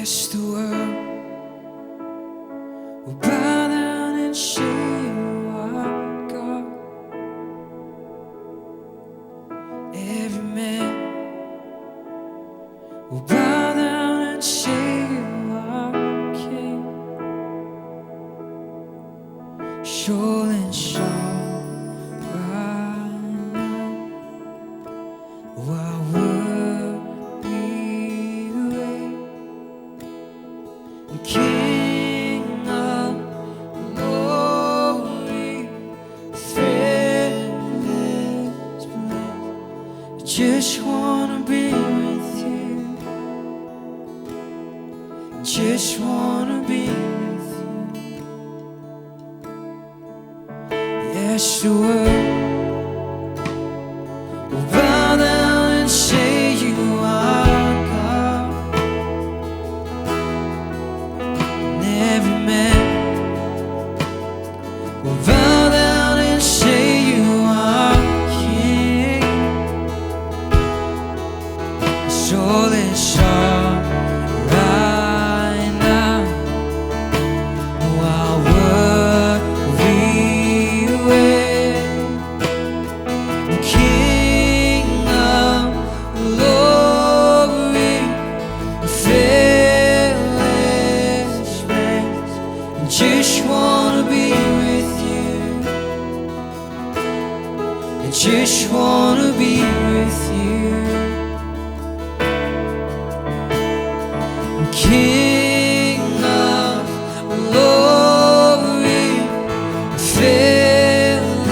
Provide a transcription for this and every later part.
Yes, the world will bow down and say you are God. Every man will bow down and say you are King. Shoal and strong right now, while we wait. King of glory, fearless bliss. I just wanna be with you. I just wanna be with you. Yes, the world will bow down and say you are God. Every man will bow down and say you are King. So let's start right now, while we wait. King of glory, fearless grace. Just wanna be with you. I just wanna be with you. King of glory, fearless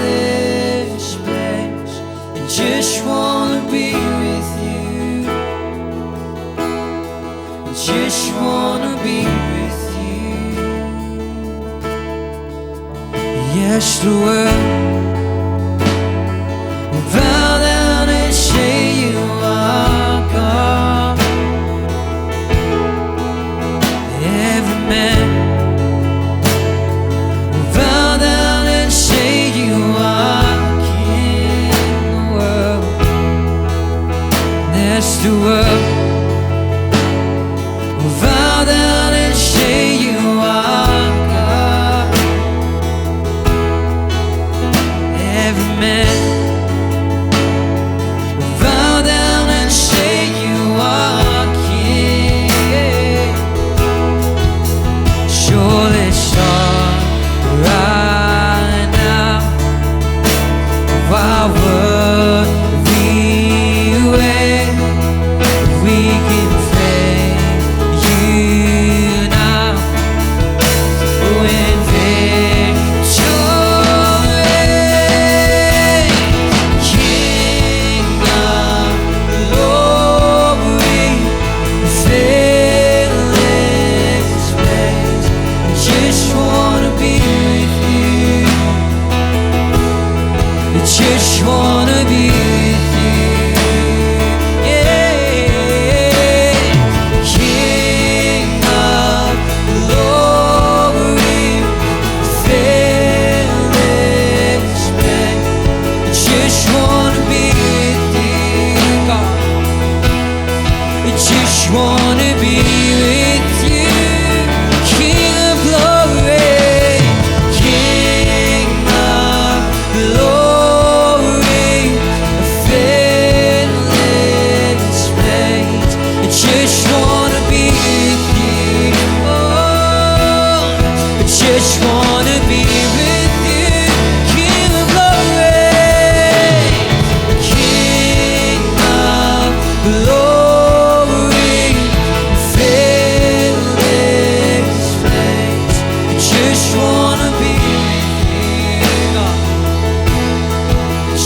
grace. I just wanna be with you. I just wanna be with you. Yes, the world will bow down and say you are God. Every man will bow down and say you are King of the world. Yes, the world will bow down and say you are God. Every man will bow down and say you are King. Sure, let's start right now, while we wait. We can praise you now when victory. King of glory, fearless grace. Just wanna be with you. Just wanna be with you. Yeah. King of glory, fearless grace. Just wanna be with you, God. Just wanna be with you. King of glory, King of glory, fearless grace. Just wanna be with you. Oh, just wanna be with you. King of glory, King of glory, fearless grace. Just wanna be with you, God.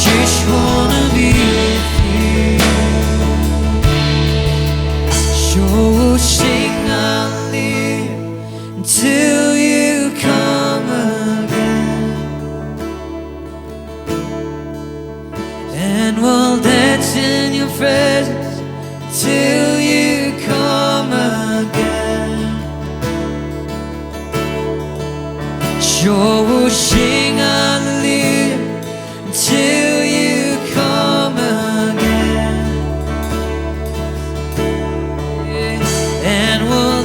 Just wanna be with you. So we'll sing hallelujah until you come again, and we'll dance in your presence till you come again. Sure, we'll sing hallelujah until you come again. And we'll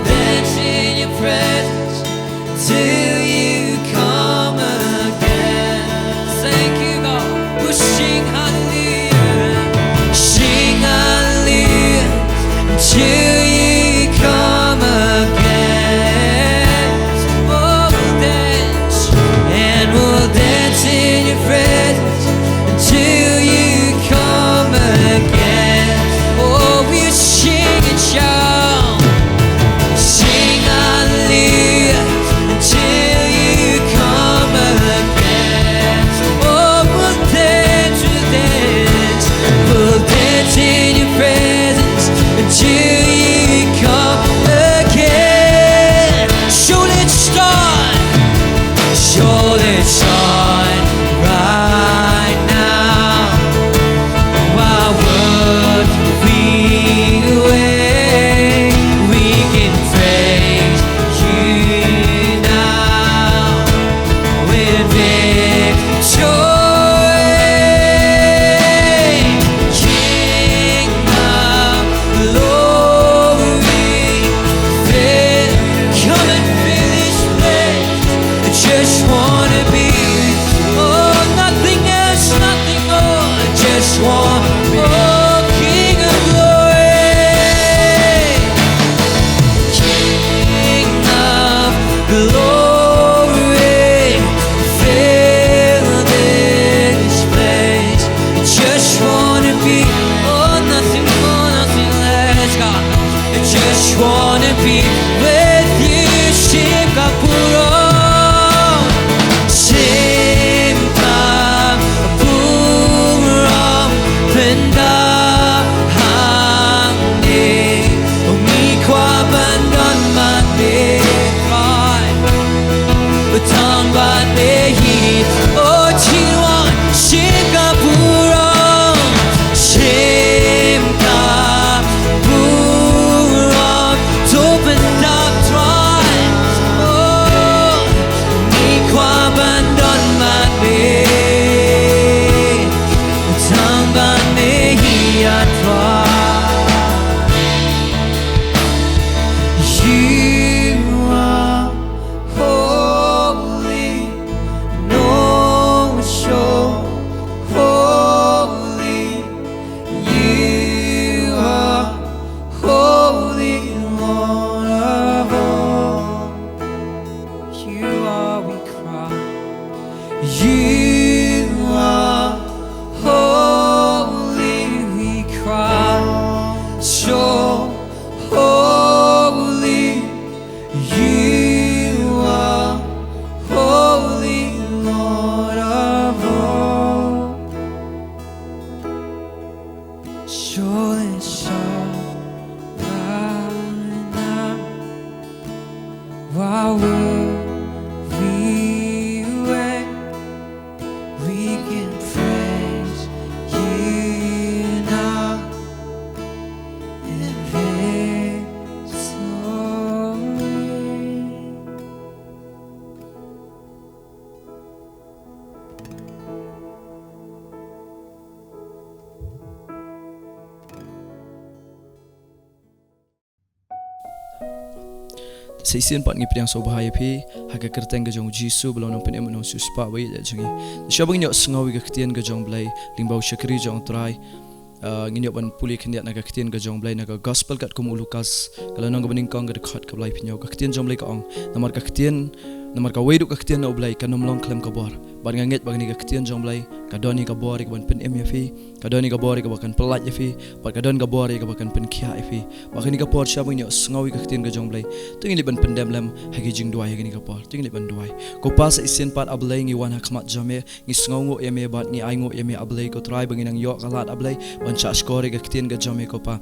You are holy, we cry. So holy, you are holy, Lord of all. Surely shall right now, while we wait, we can praise you now in victory. Seisian pat ngi priang so bahaya pi haga kerteng ga jong Jisu belon nong penem nong suspa bai ja jangi shabang nyok sngawi ga ktien ga jong blai lingbau shakri jong trai ngi nyok ban puli khendiat na ga ktien ga jong blai na ga gospel kat kum Lukas kalau nong ga bening kong ga khat ka blai pinyo ga ktien jong blai ka ong namar ka ktien namar ka weidu ka ktien no blai ka nom long klem ka bor ban nga nget bagni ga ktien jong blai ka doni ka bor ga ban penem ya fi ka doni ka bor ga bakan pelat ya fi ba ka don ga bor ga bakan pen khia ya fi bakani ka por shabang nyok sngawi ga ktien ga jong blai tu ngi ban pendem lam hagi jing duai hagi ni ka por tu ngi ban duai ko pas isen pat ablai ngi wan hakmat jame ngi sngawngo eme bat ngi aingo eme ablai ko trai bangin ang yo kalat ablai ban cha skore ga ktien ga jame ko pa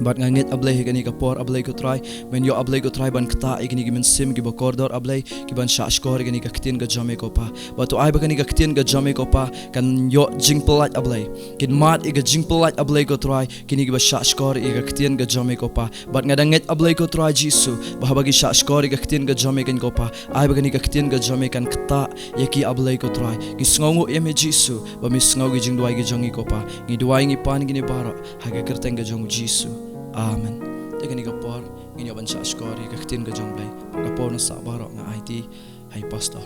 bat ngangit ablay higani ka por ablay ko try men yo ablay ko try ban kta igni gimen sim gi bakordor ablay ki ban sha skor igni ka ktin ga jame ko pa bat ai bagani ka ktin ga jame ko pa kan yo jingpelat ablay kin mat iga jingpelat ablay ko try kini gi ba sha skor iga ktin ga jame ko pa bat ngadangit ablay ko try Jisu bahabagi sha skor iga ktin ga jame kan ko pa ai bagani ka ktin ga jame kan kta yaki ablay ko try ki sngongo eme Jisu ba mi sngogi jing duai gi jongi ko pa ngi duai ngi pan gini baro haga kerteng ga jong Jisu. Amen. Tegani ka por nginyo ban sa skori ka ktin ka jong blay ka por na sa baro nga IT hay pastor.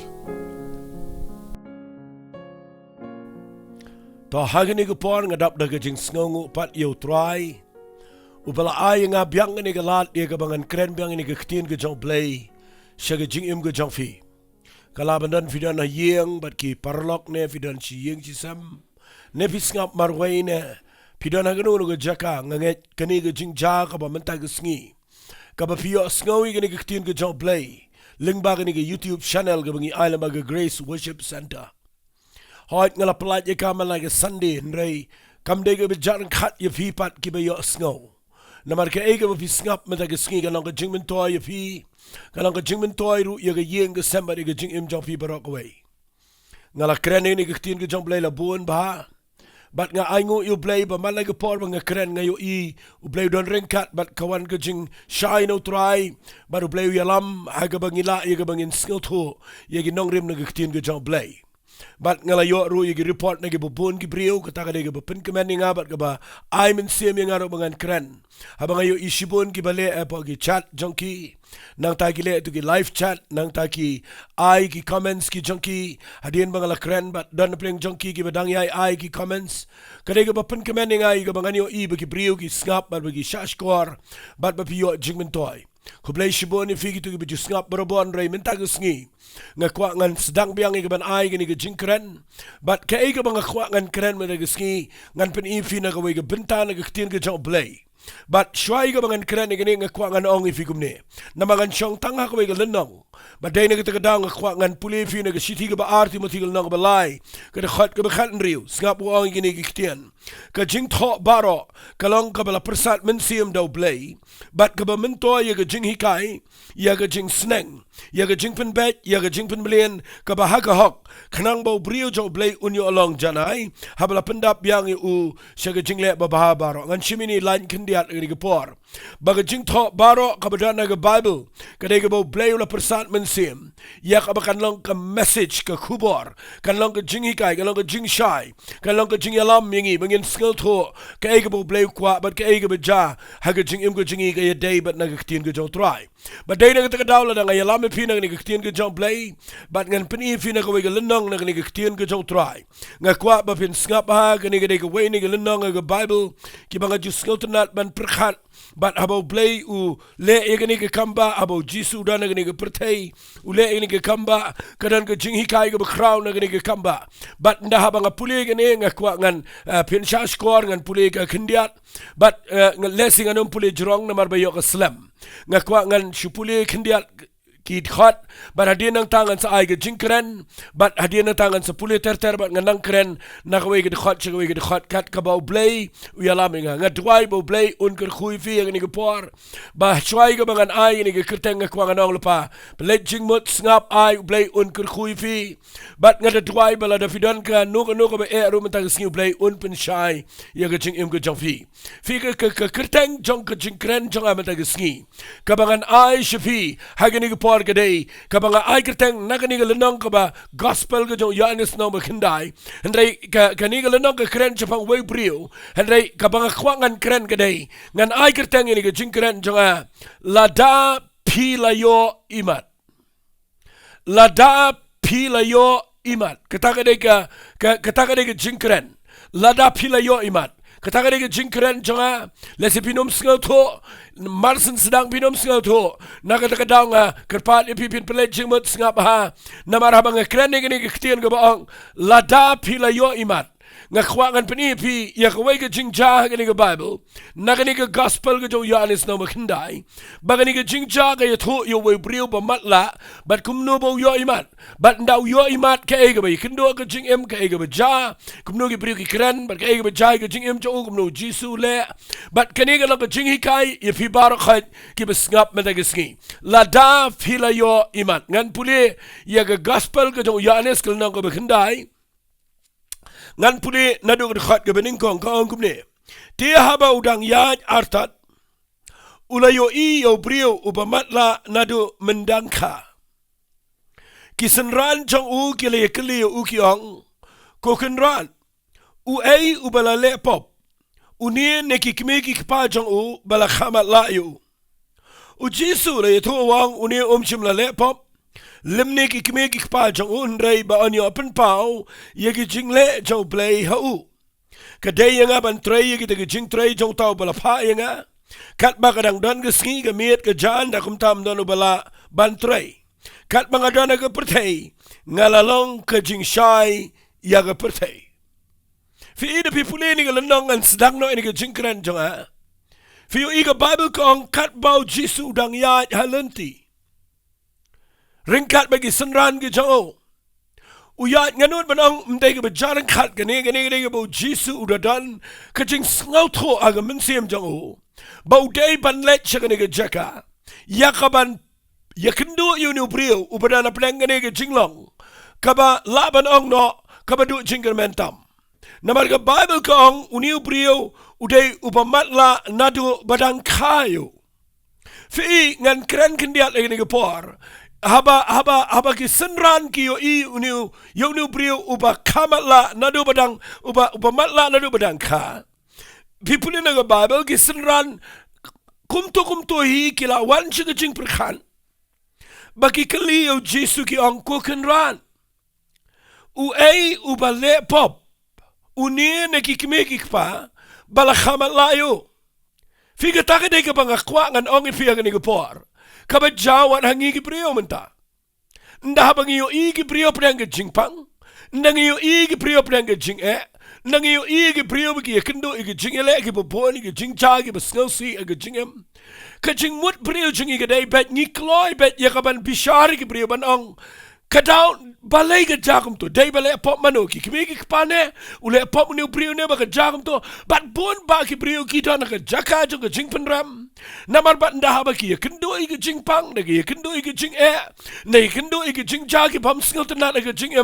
To hagani ka por nga dap daga jing sngongu pat yo try. Upala ay nga biang ni ka lat ye ka bangan kren biang ni ka ktin ka jong blay siya ka jing im ka jong fi. Kalaban dan fidan na yeng bat ki parlok ne fidan si yeng si sam ne fisngap marway ne pidan hagano no jaka nganget kani ga jingja ka ba menta ga sngi ka ba pio sngawi ga ni ga ktin ga jong play ling ba ga ni ga YouTube channel ga bangi island ba ga Grace Worship Center hoit ngala plat ye ka mala ga Sunday nrei kam de ga bijan khat ye phi pat ki ba yo sngaw namar ka e ga ba phi snap menta ga sngi ga nang ga jingmen toy ye phi ga nang ga jingmen toy ru ye ga yeng ga samba ga jing im jong phi barok away ngala kren ni ga ktin ga jong play la buon ba bat nga aingo yu play ba malay ka por nga kren nga yu u play don ringkat bat kawan ka jing shy no try bat u play yalam haga bangila yaga bangin skill to yagi nongrim nga ktin ka jong play bat nga la yo ru yagi report nga bubun ki brio kata ka de bupin kemani nga bat ka ba ai min sim yang aro bangan kren habang ayo isibon ki bale pa gi chat jongki nang ta ki le tu ki live chat nang ta ki ai ki comments ki jongki hadien bangala kren bat dan pling jongki ki badang ai ki comments kade ga bapun kemani nga ga bangan yo ba ki brio ki snap bat bagi shashkor bat ba piyo jingmen toy kublay shibon ni figi tu ki biju snap barobon ray minta ga sngi nga kwa ngan sedang biang ga ban ai ga ni ga jingkren bat ka ga bang kwa ngan kren ma ga sngi ngan pen ifi na ga we ga benta na ga ktin ga jong play but shwai ga bangan kren ni nga kwa ngan ong ifi kumne na mangan shong tanga ka we ga lenong but day na ga taga nga kwa ngan puli ifi na ga shiti ga ba arti mo tigal na ga balay ka da khat ga ba khat riu snap wo ong gini ga ktian ka jing tho baro kalong ka bala persat men siam daw play but ka ba men to ya ga jing hikai ya ga jing sneng ya ga jing pen bet ya ga jing pen blien ka ba ha ka hok khanang ba brio jo play unyo along janai habala pendap yang u sya ga jing le ba ba baro ngan chimini line kendiat ga ga por ba ga jing tho baro ka ba na ga bible ka de ga ba play la persat men sim ya ka ba kan long ka message ka khubor kan long ka jing hikai ka long ka jing shai kan long ka jing yalam mingi bangin skill to ka ga ba play kwa but ka ga ba ja ha ga jing im ga jing ga ya day but na ga tin ga jo try but day na ga ta daw la nga yalam pi na ga tin ga jo play but ngan pen i fi na ga we ga lenong na kani ketien ke jong try ngakwa ba pin ngap ha kani ke de we ni ke lenong ke Bible ki banga jus ngotnat ban perkhat bat abo blay u le kani ke kamba abo jisu dan kani ke pertai u le kani ke kamba kadan ke jing hikai ke crown na kani ke kamba bat nda habanga puli kani ngakwa ngan pin sha skor ngan puli ke kendiat bat lesing anum puli jrong na marbayo ke slam ngakwa ngan shupuli kendiat kid hot but hadiah nang tangan sa ay ke jingkren but hadiah nang tangan sa puli ter but nganang kren nakaway ke hot chaway ke hot kat kabaw blay uyalaming nga dway bo blay un ker khui fi ni ke por ba chway ke bangan ay ni ke kerteng ngakwa nganong lepa blay jingmut ngap ay blay un ker khui fi but nga dway bala da fidon ka no ka ba e ru mentang sniu blay un pen shai ya ke jing im ke jong fi ke kerteng jong ke jingkren jong amentang sni ka bangan ay shfi hagani ke Gede kabanga ay kerteng nakani lenong kaba gospel ke jong yanis no makindai hendai kani lenong ke kren chapang we brio hendai kabanga khwangan kren gede ngan ay kerteng ini ke jingkren jonga Lada Phi La Ioh Imat Lada Phi La Ioh Imat kata ke jingkren Lada Phi La Ioh Imat kata ke jingkren jonga lesi pinum sngau tho marsen sedang pinum sngau tho nakata daw nga kerpat ipipin pelet jingmut sngap ha namara bang kren ni ketien ke baong Lada Phi La Ioh Imat ngakwangan penipi ya kawai ke jingja ke Bible nakani ke gospel ke jo yanis no makindai bagani ke jingja ke tho yo we brio ba matla bat kumno bo yo imat bat ndaw yo imat ke ba kindo ke jing em ke ba ja kumno ke brio ke kren bat ke ba ja ke jing em jo kumno jisu le bat kani ke ke jing hikai ye fi bar khat ke besngap meta ke ski Lada Phi La Ioh Imat ngan puli ya ke gospel ke jo yanis ke no ke makindai ngan puli nadu khat ke beningkong kaong kumne dia haba udang yaj artat ulayo yo brio upamatla nadu mendangka kisenran jong u kile u kiong kokenran u ei ubala le pop unie neki kimeki kpa jong u bala khamat la yu u jisu le to wang unie chim la le pop lemne ki kme ki pa jong un rei ba onyo pen pau ye ki jingle jo play hau ka de yanga ban trei ye ki de jing trei jong tau bala pha yanga kat ba kadang don ke ski ke miet ke jan da kum tam don bala ban trei kat ba ngadon ke pertei ngalalong ke jing shai ya ke pertei fi ida people ni ke lenong an sedang no ni ke jing kren jong a fi yo i ke bible kong kat bau jisu dang ya halenti ringkat bagi senran ke jauh. Uyat nganut benang mendai ke berjalan kat gini ke bau jisu udah dan kecing sengau tho aga mensiam jauh. Bau day ban let cakani ke jaka. Ya kaban ya kendo yu brio ubadana peleng gini ke jinglong. Kaba laban ong no kaba du jingker mentam. Namar ke Bible kong uniu brio udai upamatla nadu badang kayu. Fi ngan keren kendiat lagi ke por. Haba ki senran ki yo i uniu yo nu brio uba kamatla nadu badang uba matla nadu badang ka people in the Bible ki senran kumto hi kila wan ching perkhan baki kali yo Jesu ki angko kenran u ei uba le pop uni ne ki kimeki kpa bala kamatla yo figa takade ka bangakwa ngan ong ifiya ni por kaba jawan hangi ki brio menta nda habangi yo i ki brio pranga jingpang ndangi yo i ki brio pranga jing ndangi yo i ki brio ki kendo i ki jingele ki boboni ki jingcha ki basngosi ki jingem ka jingmut brio jingi ka dai bet ni kloi bet yakaban bishari ki brio ban ong kadau balai ke jakum tu dai balai pop mano ki kimi ki kpane ule pop ni brio ne ba ke jakum tu bat bon ba ki brio ki dan ke jaka jo ke jing penram namar bat nda ba ki kendo i ke jing pang ne ki kendo i ke jing ne kendo i ke jing ja ki pam singel tan na ke jing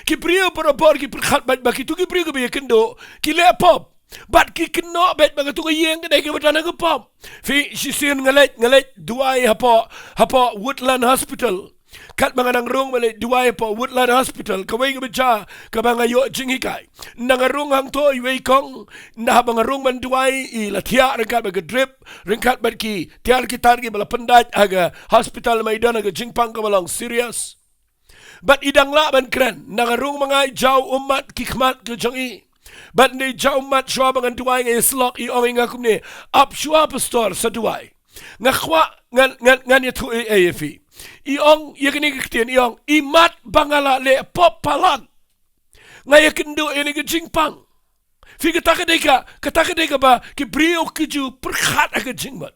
ki brio por ki khat bat ba ki tu ki brio ke kendo ki le pop bat ki keno bet ba tu ke yeng ke dai ke batana ke pop fi sisen ngalet duai hapa Woodland Hospital kat manganang rung male duai po Woodland Hospital kawai ke beja ka bangayo jinghikai nangarung hang to iwei kong na bangarung man duai I latia ringkat ba drip ringkat ba ki tiar ki tar ki bala pendat aga hospital maidan aga jingpang ka balang serious Bat idang la ban kren nangarung mga jaw umat kikmat ke jangi. Bat ni jaw umat shwa bangan duai ngay slok I ong ngakum ni ap shwa pastor sa duai. Ngakwa ngan yatu AFI. Iong yakini kiktian iong imat bangala le pop palan. Ngay kendo ini ke jingpang. Fi kataka ba ki brio kiju perkhat aga jingmat.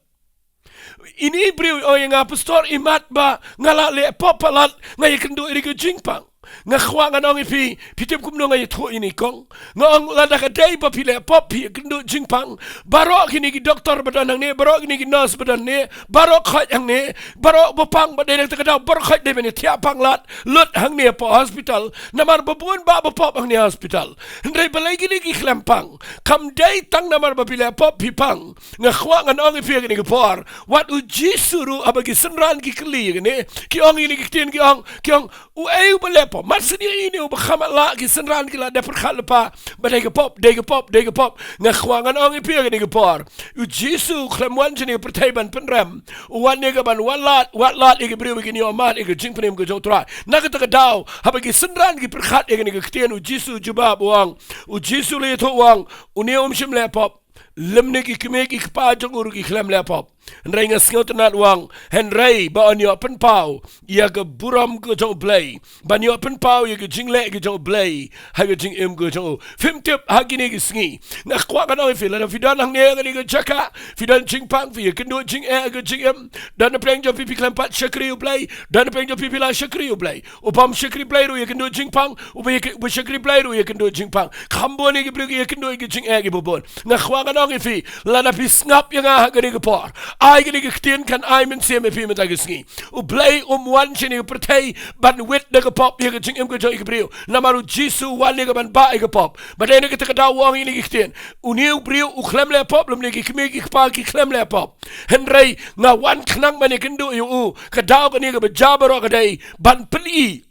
Ini brio o yang pastor imat ba ngala le popalat ngay kendo ini ke jingpang. Ngakwa nganong ipi pitip kumno ngay to ini kong ngong lada kadai ba pile pop pi kendo jingpang barok kini ki doktor badan ang ne barok kini ki nurse badan ne barok khat ang ne barok bopang badai nak takadaw barok khat de bene tiapang lat lut hang ne po hospital namar babun ba pop ang ne hospital ndai balai kini ki klempang kam dai tang namar ba pile pop pi pang ngakwa nganong ipi kini ki por wat u jisuru abagi senran ki kli ne ki ong ini ki tien ki ong u eu bale Maksudnya ini ubah la ki senran ki la da perkhat lepa badai ke pop ngakwangan ong ipi ke ni por u Jesu klemwan jeni pertaiban penrem wan ne ban wat lat ke brio ki ni omat ke jing penem ke jotra nak ta daw haba ki senran ki perkhat ke ni ke tien u Jesu jubab wang u Jesu le to wang u ne shim le pop lemne ki keme ki pa jong ki klem le pop Nrai ngasngot nat wang henrai ba onyo pen pau ia ke buram ke jong blai ba nyo pen pau ia ke jingle ke jong blai ha ke jing em ke jong fim tip ha gini ke sngi na kwa kan oi fil da fidan hang ne ke ni ke jaka fidan jing pang fi ke no jing ke jing em dan pleng jo pipi klempat shakri blai dan pleng jo pipi la shakri blai upam shakri blai ru ia ke no jing pang uba ke shakri blai ru ia ke no jing pang kambo ni ke blu ia ke no ke jing ke bobon na kwa kan oi fi la na pisngap yang ha ke ni ke por ai gini ketien kan ai men se me pi met agisngi u blai wan chini pertai ban wit de pop ye jing em ko jo ikbrio namaru Jesu wan ne ban ba ke pop ba de ne ke ta wang ini ketien u new brio u klem le pop lum ne ki kme ki pa ki klem le pop henrei na wan knang man ke ndu u ka daw ke ne ke jabaro ke dai ban pli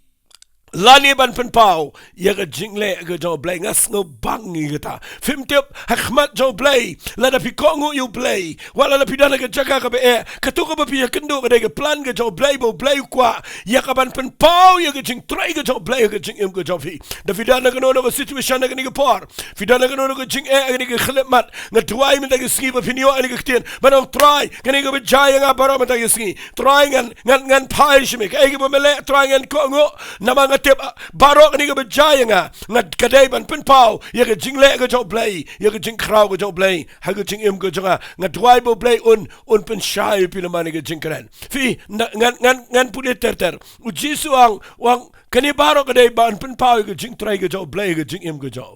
Lani ban pen pau ya ke jingle ke jo blai ngas ngo bang ni ta fim tip hakmat jo blai lada pi kongu you blai wala la pi dana ke jaga ke be ke tu ke pi kendo ke plan ke jo blai bo blai kwa ya ka ban pen pau ya ke jing trai ke jo blai ke jing em ke jo fi da fi dana ke no no situation ke ni ke por fi dana ke no no ke jing ke ni ke khlet mat nga tuai men ke ski ba fi ni ni ke tien ban ong try ke ni ke be jaya nga baro men ke ski try ngan pai shme ke ke be mele try ngan kongo na ma tip barok ni ke berjaya ngat kadai ban pen pau ya ke jingle ke jo blai ya ke jing krau ke jo blai ha ke jing em ke jonga ngat dwai bo blai un pen shai pi man ke jing kran fi ngan pulit ter u Jesu wang kani barok kadai ban pen pau ke jing trai ke jo blai ke jing em ke jo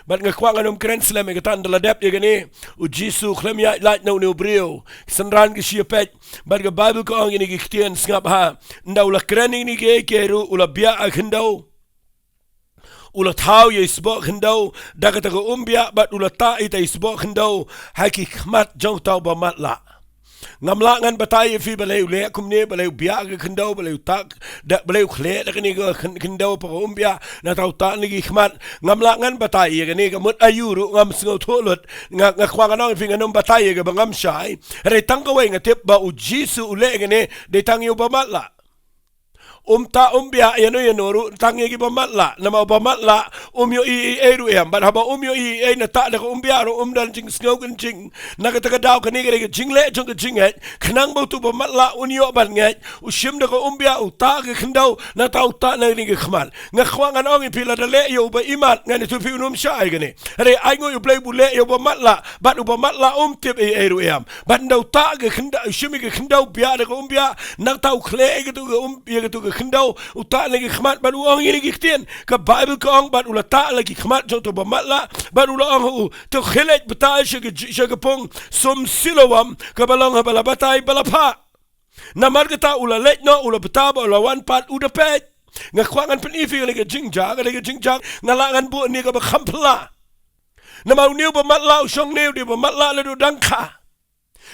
Bat ngakwang anum kren slam ke tan daladep ye gani u Jesu klem ya light no brio senran ke siapet bat ke Bible ko ang ini ke tien ngap ha ndau la kren ini ke ru ula bia akhendau ula tau ye sbok khendau dakata ko umbia bat ula ta ita sbok khendau haki khmat jong tau ba matla ngamla ngan batai fi baleu le kumne baleu bia ke khendau baleu tak da baleu khle da ni ke khendau pa umbia na tau ta ni khmat ngamla ngan batai ke ni ke mut ayuru ngam sngo tholut ngakwang anong fi nganom batai ke bangam shai re tang ko we ngatep ba u Jesu ule ke ne de tang yu ba matla ta umbia yano ru tangi ki bamatla nama bamatla yo I eru em ban haba yo I na ta da umbia ru dan jing snogen jing na ka ta daw ka ni ke jingle jong ka jinget khnang bo tu bamatla unyo ban ngai u shim da ko umbia u ta ka khandau na ta ta na ni ke khmal nga khwang an ong pila da le yo ba imat ngani tu fi unum shai gane re ai ngo yo play bu le yo bamatla bat u bamatla tip eru em ban dau ta ka khanda shim ke khandau bia da ko umbia na ta u khle ke tu umbia ke tu khendau uta lagi khmat ban uang ini gikten ka Bible ko ang ban ulata lagi khmat jong to bamatla ban ulang u to khelet betal shege pong som silowam ka balong ha balabatay balapa namar kita ula let no ula betaba ula one part uda pet ngakwangan pen ifi lagi jingjang ngalangan bu ni ka bakhampla namau niu bamatla usong niu di bamatla ledu dangka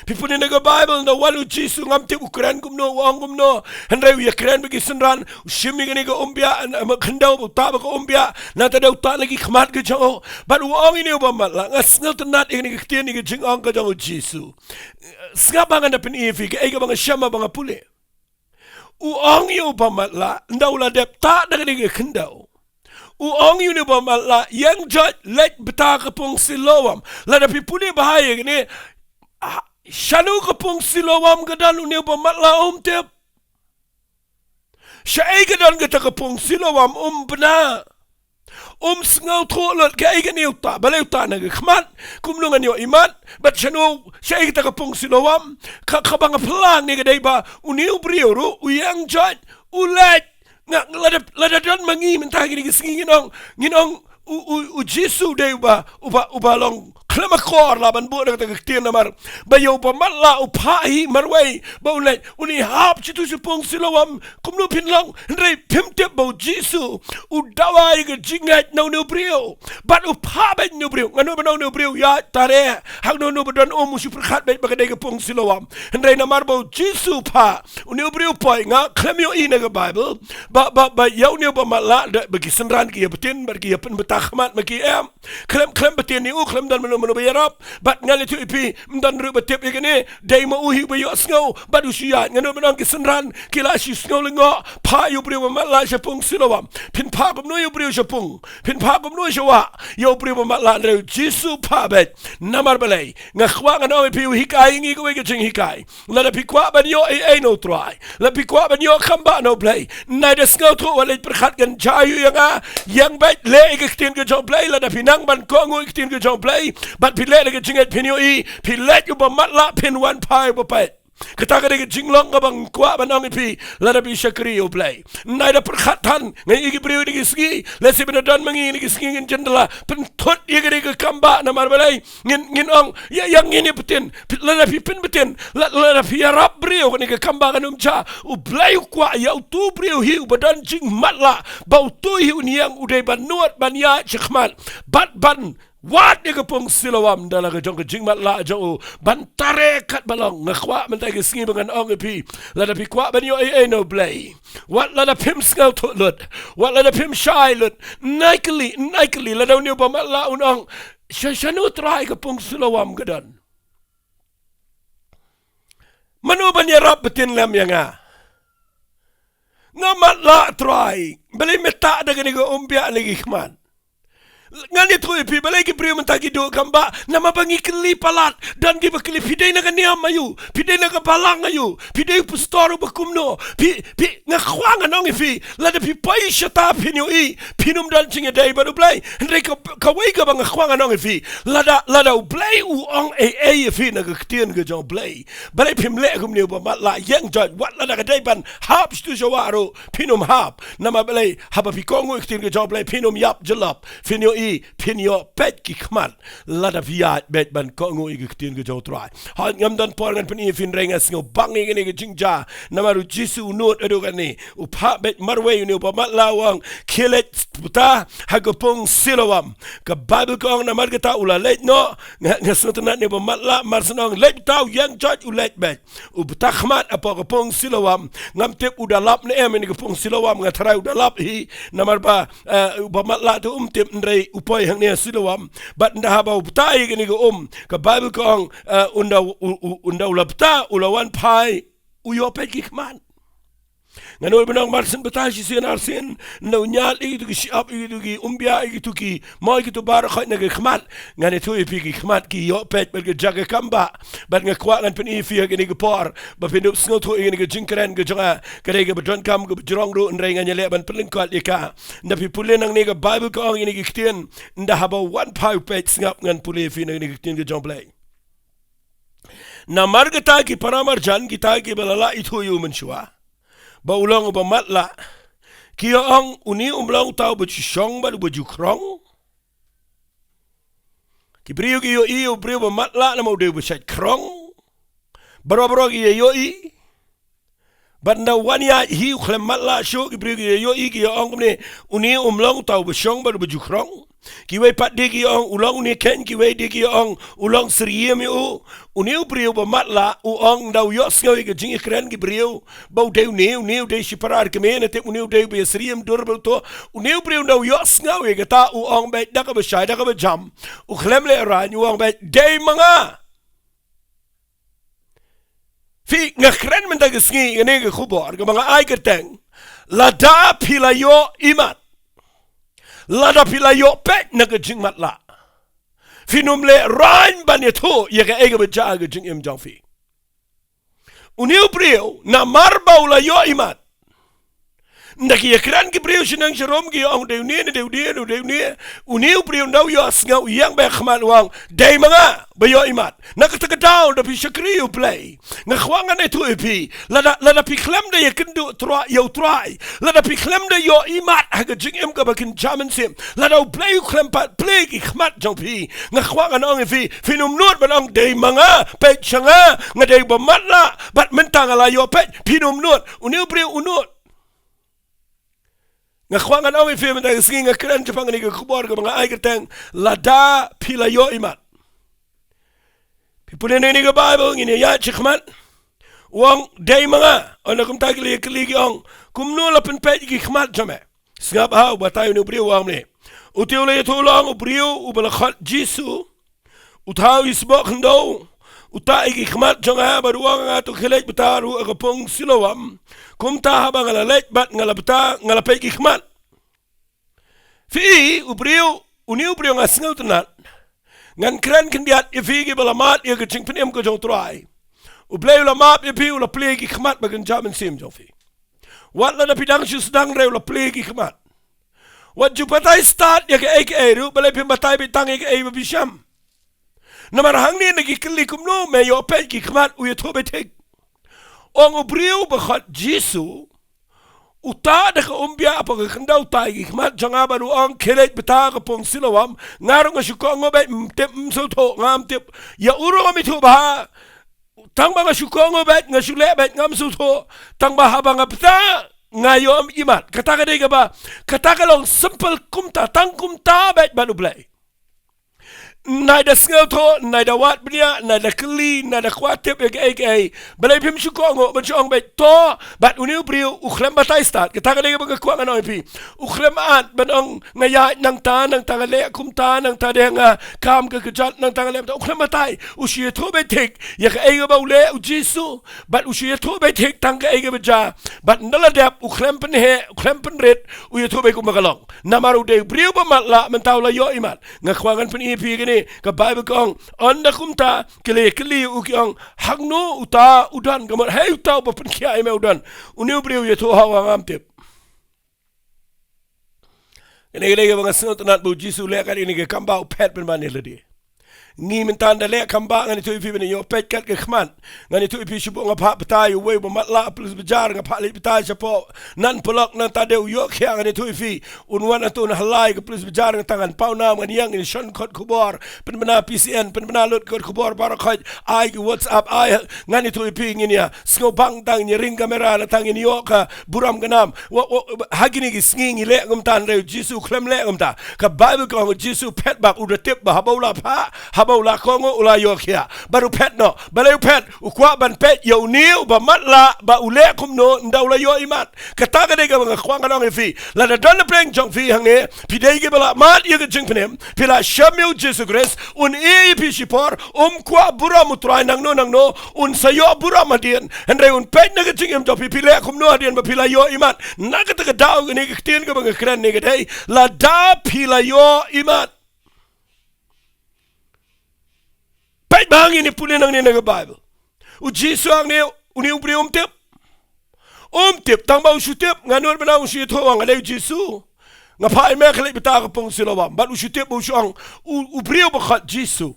People in the Bible, the one who Jesus ngamti ukran gumno wang gumno, henry we kran bagi senran, shimi gani go umbia and khandau utaba go umbia, nata da uta lagi khmat ke jango, but wang ini uba matla, ngasnel tenat ini ketien ni jing ang ke jango Jesus. Sngabangan na pen ifi ke ega bang shama bang pule. uang yu pamatla ndau la dep ta dengan ni kendau uang yu ni pamatla yang jat let beta kapung silowam la dapi puni bahaya ni shanu kapung silowam gadan uni pamatla tep syai gadan gata kapung silowam bena sengau tolot ke aigan uta balai uta naga khmat kumnungan Ioh Imat bat shanu syai kita kapung silowam kabang pelang ni gadai ba uniu brio ru uyang jat ulat ngak lada dan mangi mentah gini nginong Jesu dei uba long klemakor laban bu nak tegaktian namar bayo pamatla upahi marwai baulai uni hap citu sepung silawam kumnu pinlang ndrei pimtep bau Jesu udawai ke jingat nau nu brio bat upa bet nu brio nganu banau nu brio ya tare hak nu badan musu perkhat bet bagadai ke pung silawam ndrei namar bau Jesu pa uni brio poi nga klemio ina ke Bible ba yau ni pamatla bagi senran ki betin bagi pen betahmat maki em klem betin ni klem dan menu bayarap bat ngali tu ipi mdan ru betep igene dai ma uhi bayo sngo bat usia ngano menang kisenran kila si sngo lengo pa yu brio pamatla sepung silawam pin pa gum no yu brio sepung pin pa gum no shawa yu brio pamatla ndre Jesu pa bet namar balai ngakhwa ngano ipi hikai ngi ko ge jing hikai la da pikwa ban yo ai no try la pikwa ban yo khamba no play na da sngo to wala perkhat gan chayu yang bet le iktin ge job play la da pinang ban ko ngo iktin ge job play but pilet ke jinget pinyo pilet yu pamatla pin one pai bapet kata ke jinglong ka bang kwa banang ipi la da bi syakri yu play nai da perkhatan ngai igi brio di ski le se benadan mangi ni ski ngin jendela pentut igi ke kamba na mar balai ngin ong yang ini betin la da pi pin betin la da pi rap brio ni ke kamba kan cha u blai kwa ya tu brio hi badan jing matla bau tu hi niang udai banuat banya chkhmat bat ban wat ni kapung silawam dalam kejong kejing matla jauh bantare kat balong ngakwa mentai ke singi bangan ong epi lada pi kwa banyo no blay wat lada pim skau to lut wat lada pim shy lut naikali lada ni pamatla unong shanu try kapung silawam gadan manu banyarap betin lam yanga ngamatla try beli meta dengan ni ko umbia lagi khman ngani tu ipi balai ki brio mentagi do kamba nama bangi keli palat dan gi bakeli pidai na kaniam ayu pidai na kapalang ayu pidai pustoru bakumno pi ngakhwang anong ipi la de pi pai shata pinyo pinum dan chinga dai baru blai ndre ka wei ka bang khwang anong ipi lada blai u ong ipi na ka ktien ga jong blai balai pim le kum ni ba la yang jot wat lada ka dai ban hap stu jawaro pinum hap nama balai haba pi kongo ktien ga jong blai pinum yap jelap finyo pinyo pet ki khmat lada viat bet ban ko ngo ig ktien ge jaw trai han ngam dan por ngan peni fin renga sngo bangi ngene ge jingja namaru Jesu not edo gani upha bet marwe uni pa matlawang kilet puta hagopong silawam ka Bible ko namar gata ula let no ngasnotna ne pa matla marsnong let taw yang judge ulet bet upta khmat apa gopong silawam ngam tep udalap ne em ni gopong silawam ngatrai udalap hi namar pa pa matla tu tep ndrei upoi hang ne silawam bat nda haba utai gani go ka Bible ko unda ulapta ulawan pai uyo pet kikman ngano benang marsen betashi sin arsin no nyal itu ki siap itu ki umbia itu ki mau itu bar khat na khmat ngane tu ipi ki khmat ki yo pet bel jaga kamba bat ngakwa ngan pen ifi gani ke por ba pindup sngo tu ngani ke jingkren ke jonga kare ke bedon kam ke jrong ru ndrei nganya le ban pelingkot ika na pi pulen nang ne ke Bible ko ngani ke ktien nda haba one pipe pet ngap ngan pule ifi ngani ke ktien ke jomblai na margata ki paramar jan kita ki balala itu yu menshwa ba ulang ba matla kia ang uni umlang tau ba chishong ba baju krong ki brio ki yo brio ba matla na mo de ba chat krong baro ki yo banda wania hi khlem matla sho ki brio ki yo ki ang ne uni umlang tau ba shong ba baju krong ki wei pat de ki ang ulang ni ken ki wei de ki ang ulang sriem u uni brio ba matla u ang dau yo sngo ki jing kren ki brio ba de ne de shiparar ke men te uni de be sriem dur ba to uni brio dau yo sngo ki ta u ang ba da ka ba shai da ka ba jam u khlem le ra ni u ang ba de manga Fi ngakren men dag sngi ngene ge khubor ge mga ay kerteng. Lada Phi La Ioh Imat. Lada Phi La Ioh pet na ge jing mat la. Fi numle rain ban ye thu ye ge ege beja ge jing im jong fi. Uniu brio na marba la Ioh Imat. Ndaki ekran ki brio sinang serom ki ong de unie uniu brio ndau yo asngau yang ba khman wang dei manga ba Ioh Imat nakatagadaw da pi shakri play na khwangan etu epi lada pi klem de yekendu tra yo try lada pi klem de Ioh Imat ha ga jing em ka ba kin chamen sim lada play klem pat play ki khmat jong pi na khwangan ong epi finum not ba ong dei manga pe changa nga dei ba matla bat mentang ala yo pe pinum not uniu brio unot ngakwangan awi fi men dag sing ngakran chapang ni khubor ga mga ay kerteng Lada Phi La Ioh Imat pipune ni ga Bible ngini ya chikmat wang day mga ona kum tagli kligi ong kumno la pen pe gi khmat jame sngap ha batay no brio wang ni utiole yetolong brio ubala khat jisu uthaw isbo khndo utai gi khmat jonga baruang atu khelej bataru agapong silowam kumta habang ngalalej bat ngalabta ngalapay gi khmat fi ubriu uniu brio ngasngau tenat ngan kren kendiat ifi gi balamat ye geching penem ko jong trai ubleu la map ye pi ula play gi khmat bagan jaman sim jong fi wat la pidang shu sedang re ula play gi khmat wat ju patai start ye ke ek eru balai pi matai bitang ye ke e bisham namar hang ni ngi kli kumno me yo pe gi khmat u ye thobe tek ong ubriu bakhat jisu uta de umbia apa ke kendau tai gi khmat janga baru ong khelej beta ka pong silawam ngarung nga shuko ngobe tem so tho ngam tip ya uro mi thu ba tang ba nga shuko ngobe nga shule bet ngam so tho tang ba ha ba nga beta ngayo imat kata ka de ba kata ka long simple kumta tang kumta bet baru play naida skil to naida wat bnia naida kli naida kwatip ek balai pim shukongo banchong bet to bat uniu brio ukhlem batai start kita ka lege kwang ano pi ukhlem at banong ngaya nang tangale kumta nang ta denga kam ka kjat nang tangale ukhlem batai ushi to betek ya ka ege baule u jisu bat ushi to betek tang ka ege beja bat naladap ukhlem pen he ukhlem pen red u ye to be kumagalong namaru de brio ba matla mentaw la Ioh Imat ngakwangan pen ipi gini ka Bible kong anda kumta kili ukiong hagno uta udan gamar hey uta ba pen kia eme udan uniu brio ye to hawa ngamtip ini mga sinot nat bu jisu le kan ini ke kamba pet pen maniladi ngi mentan da le kamba ngani tu ipi ben yo pet kat ke khman ngani tu ipi shubo nga pha patai we ba matla plus bajar nga pha le patai chapo nan polok nan ta de yo khya ngani tu ipi unwan atun halai ke plus bajar nga tangan pau na ngani yang ini shon khot khubor pen bana PCN pen bana lot khot khubor bar khot ai WhatsApp ai ngani tu ipi ngini ya sngo bang tang ni ring kamera la tang ni yo ka buram ganam hagini gi sngi le ngum tan re jisu khlem le ngum ta ka Bible ko jisu pet bak udatip ba habola pha la kongo ula yo kia baru pet no balai pet ukwa ban pet yo niu ba matla ba ule kum no nda ula Ioh Imat kata ka de ga nga khwang anong fi la da don pleng jong fi hang ne pi de ge bala mat ye ge jing penem pi la shamil Jesus Christ un e pi shipor kwa bura mutrai nang no un sayo bura madien andre un pet na ge jing em to pi le kum no adien ba pi la Ioh Imat na ka ta daw ne ge tien ga ba kren ne ge dei la da Phi La Ioh Imat pet bang ini punin ang ni nga Bible u jisu ang ni uni ubri tip tang ba usutip nganon ba na usi to ang alay jisu nga pa me khale bita ka pong silawam bat usutip bu ang ubri ba khat jisu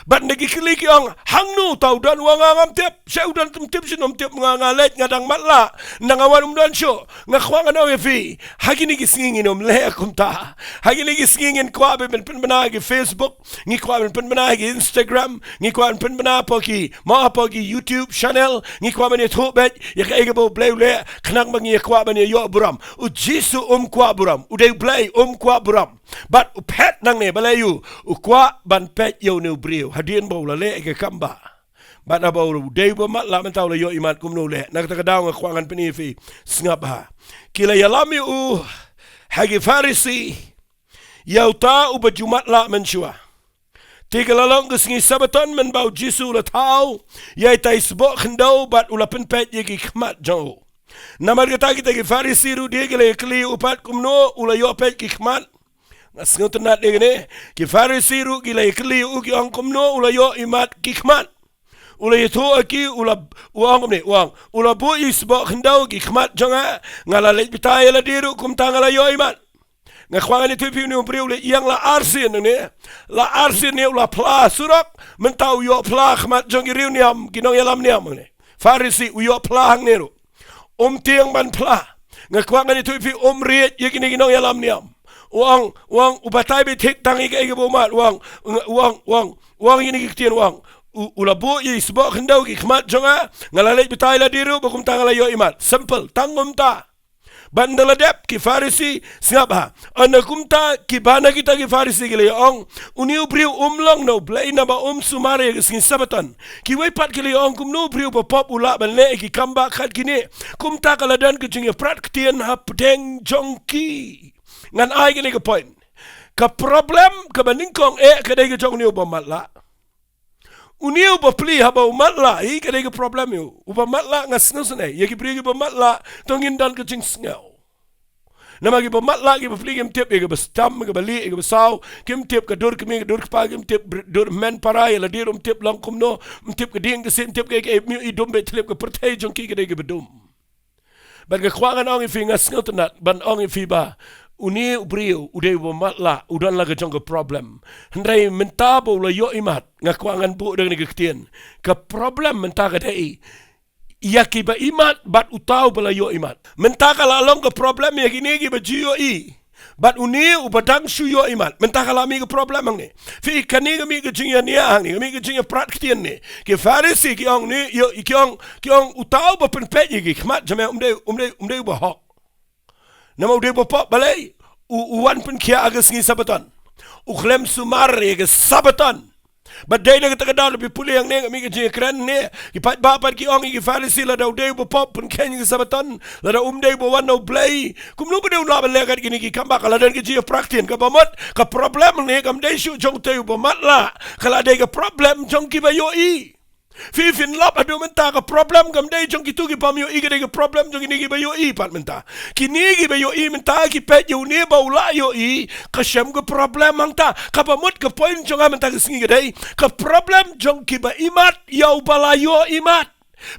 bat nagikiliki ang hangnu tau dan wangangam tip sa udan tip sinom tip ngangalet ngadang matla nangawan dan syo nga khwang ano fi hagini gisingin le akumta hagini gisingin kwa be pen banagi Facebook ngi kwa pen banagi Instagram ngi kwa pen banapoki ma poki YouTube channel ngi kwa ben tobet ya ka egebo bleule khnang bangi kwa ben yo buram u jisu kwa buram u de blay kwa buram bat u pet nang ne balayu u kwa ban pet yo ne brio hadien bo la le ke kamba bana bo de bo mat la mentau la Ioh Imat kum no le nak ta daw nga khwangan peni fi sngap ha kila yalami u hagi farisi yauta u bajumat la menshua Tiga lalong ke sengi sabaton men bau Jisu la tau. Yai tai sebok kendau bat ula penpet ye ki khmat jauh. Namar kata kita ki Farisi ru dia ke kli upat kumno ula yo pet ki khmat. Ngasngo tenat dia ne ki Farisi ru ki kli u ki ong kumno ula yo imat ki khmat. Ula itu aki ula uang ni uang ula bu isbok kendau ki khmat jonga ngala lek bitai la diru kum tangala yo imat ngakwangan itu pi ni ubriu le yang la arsin ni ula pla surak mentau yo pla khmat jong riu niam kinong yalam niam ni Farisi u yo pla hang neru tiang ban pla ngakwangan itu pi riet ye kinong yalam niam uang ubatai bi tek tangi ke bomat uang ini kitien uang ulabu ye sebab kendau ki khmat jonga ngalalek bitai la diru bakum tangala yo imat simple tangum ta bandala dep ki Farisi singapa anakum ta ki bana kita ki Farisi ki le ong uniu briu umlong no blai na ba sumare ki sing sabatan ki wai pat ki le ong kum no briu ba pop ula ban le ki kamba khat kini kum ta kala dan ki jinge prat ktien ha pdeng jongki ngan ai ki ne ka point ka problem ka baningkong ka dai ki jong niu ba matla uniu bapli haba umatla i kada ke problem yo uba matla ngasngo sene ye ki prigi ba matla tongin dan ke cingsngau nama ki ba matla ki bapli kem tip ke bestam ke bali ke besau kem tip ke dur ke mi ke dur ke pa kem tip dur men parai la dirum tip lang kumno tip ke ding ke sen tip ke mi i dom be tip ke pertai jong ki ke bedum ban ke kwangan ong fi ngasngo tenat ban ong fi ba uni ubriu udai bo matla udan laga jong problem hendrai mentabo la yo imat ngakwangan bu dengan ketien ke problem mentaka dei yaki ba imat bat utau bala yo imat mentaka la long ke problem ya gini gi ba jio i bat uni ubadang su yo imat mentaka la mi ke problem ni fi kani mi ke jinga ni ang ni mi ke jinga prat ketien ni ke Farisi ki ong ni yo ki ong utau ba penpet gi khmat jame umdei ba hok nama udah bapak balai uwan pun kia agak sengi sabatan uklem sumar agak sabatan badai nak terkadang lebih pulih yang ni kami kerja keren ni kipat bapak ki orang ki Farisi lada udah bapak pun kia yang sabatan lada umdai bawan no play kumnu pada ulah belajar gini ki kambak kalau dan kerja praktin ke bamat ke problem ni kam dai syu jong teu bamat lah kalau ada ke problem jong ki bayoi Fifin lap adu menta ka problem kam dai jong kitu ki pamyo i ke problem jong ini ki bayo i pat menta kini ki bayo i menta ki pet yo ne ba ula yo i ka syam ke problem mangta ka pamut ke point jong menta ke singi ke dai ka problem jong ki ba imat yo bala yo imat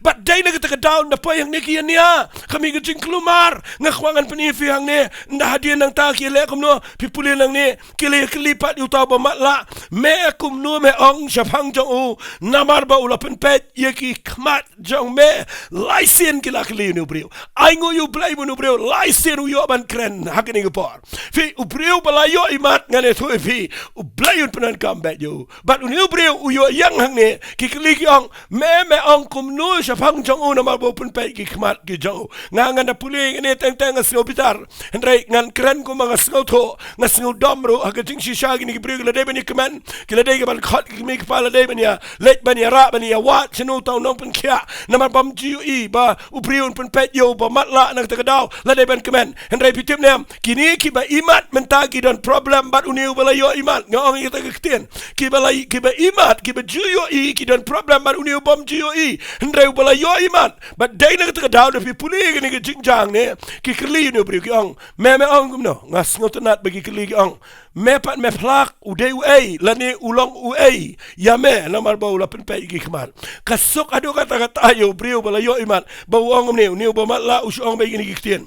but dai na kita down na pa yang neki nia kami ke jing kelumar ngakwangan penifi hang ne nda hadian nang ta ki le kum no pipuli nang ne kili kelipat uta ba matla me kum no me ong syafang jong u namar ba ula penpet ye ki khmat jong me laisen ki la kli nu brio ai ngo yu blai nu brio laisen u yo ban kren hakini ke por fi u brio bala yo imat ngane thu fi u blai un penan comeback yo but u brio u yo yang hang ne ki kli ki ong me ong kum no syafang jong u nama bo penpet ki khmat ki jong ngan na puli ni teng ngasno bitar hendrai ngan kren ko mga sngo tho ngasno domro aga jing shisha gini ki brio la de bani keman ki la de ke ban khot ki mi kepala de bani ya let bani ya ra bani ya wat chenu tau nong pen kia nama bam jiu i ba u brio penpet yo ba matla nak takadau la de ban keman hendrai pitip nem kini ki ba imat menta ki don problem bat uniu bala yo imat ngong kita ketien ki ba imat ki ba jiu yo i ki don problem bat uniu bam jiu i hendrai bala yo iman but dai nak tak daw fi puli ni ke jingjang ne ki kli no bri ki ong me ong kum no ngas ngotenat bagi kli ki ong me pat me plak u dei u ei la ni ulong u ei ya me namar ba ula pen pe ki khman kasuk ado kata ayo bri bala yo iman ba ong ni ba mat la u ong ba ni ki tien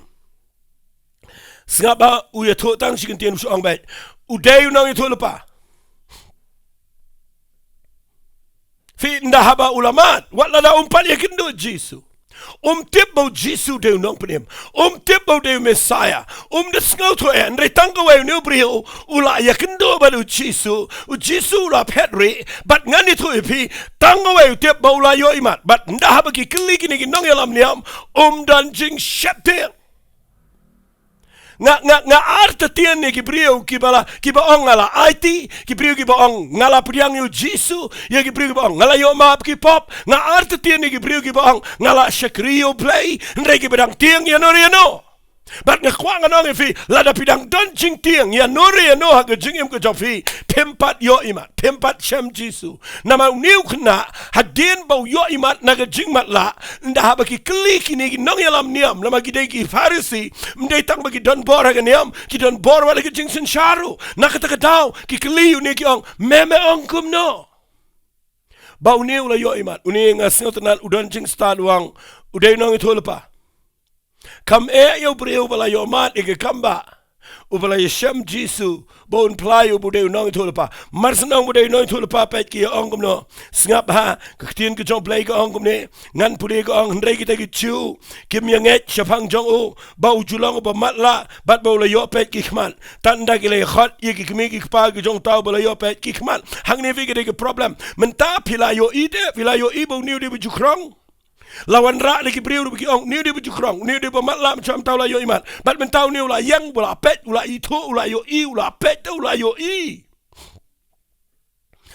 singaba u ya tho tang si tien u ong ba u dei no ni tho lepa fi ndahaba ulamat wala da umpat yakindo Jisu tip bau Jisu de nong penem tip bau de Messiah de skau to en retangko wa ne brio ula yakindo ba Jisu Jisu la petri but ngani to ipi tango wa tip bau la yo imat but ndahaba ki kli ki nong yalam niam dan jing shapte nga arta tien ni ki brio ki ba ong ngala IT ki brio ki ba ong ngala priang yu Jisu ye ki brio ki ba ong ngala yo map ki pop nga arta tien ni ki brio ki ba ong ngala shakrio play ndre ki bedang tiang ya no Bat nga kwa nga nong fi lada pidang don jing tiang ya nori ya no ha jing im ko fi pempat Ioh Imat pempat Shem Jisu nama niu kena hadin bau Ioh Imat na jing mat la nda ha baki klik ini nong ya lam niam nama gidai ki farisi mdai tang baki don bor ha niam ki don bor wala ki jing sin sharu na kata kadau ki kliu ni ki ong meme ong kum no bau niu la Ioh Imat uni nga singotanan udon jing sta luang udai nong itu lepa kam yo breu bala Ioh Imat ike kamba ubala Shem Jisu bon playo bude nong tulpa marsanong bude nong tulpa pet ki ongum no ngap ha katin ke jong play ko ongum ne ngan pude ko ong ndai kita ki chu kim yang et chapang jong o bau julong ba matla bat bau la yo pet ki khman tanda ki le khot ye ki kmi ki pa ki jong taw bala yo pet ki khman hang ne vi ke problem menta Phi La Ioh ide Phi La Ioh ibo niu de bu krong lawan ra lagi beriu bagi ong niu dia berjukrong niu dia bermatla macam tahu la Ioh Imat bat mentau niu la yang ula pet ula itu ula yo I ula pet ula yo I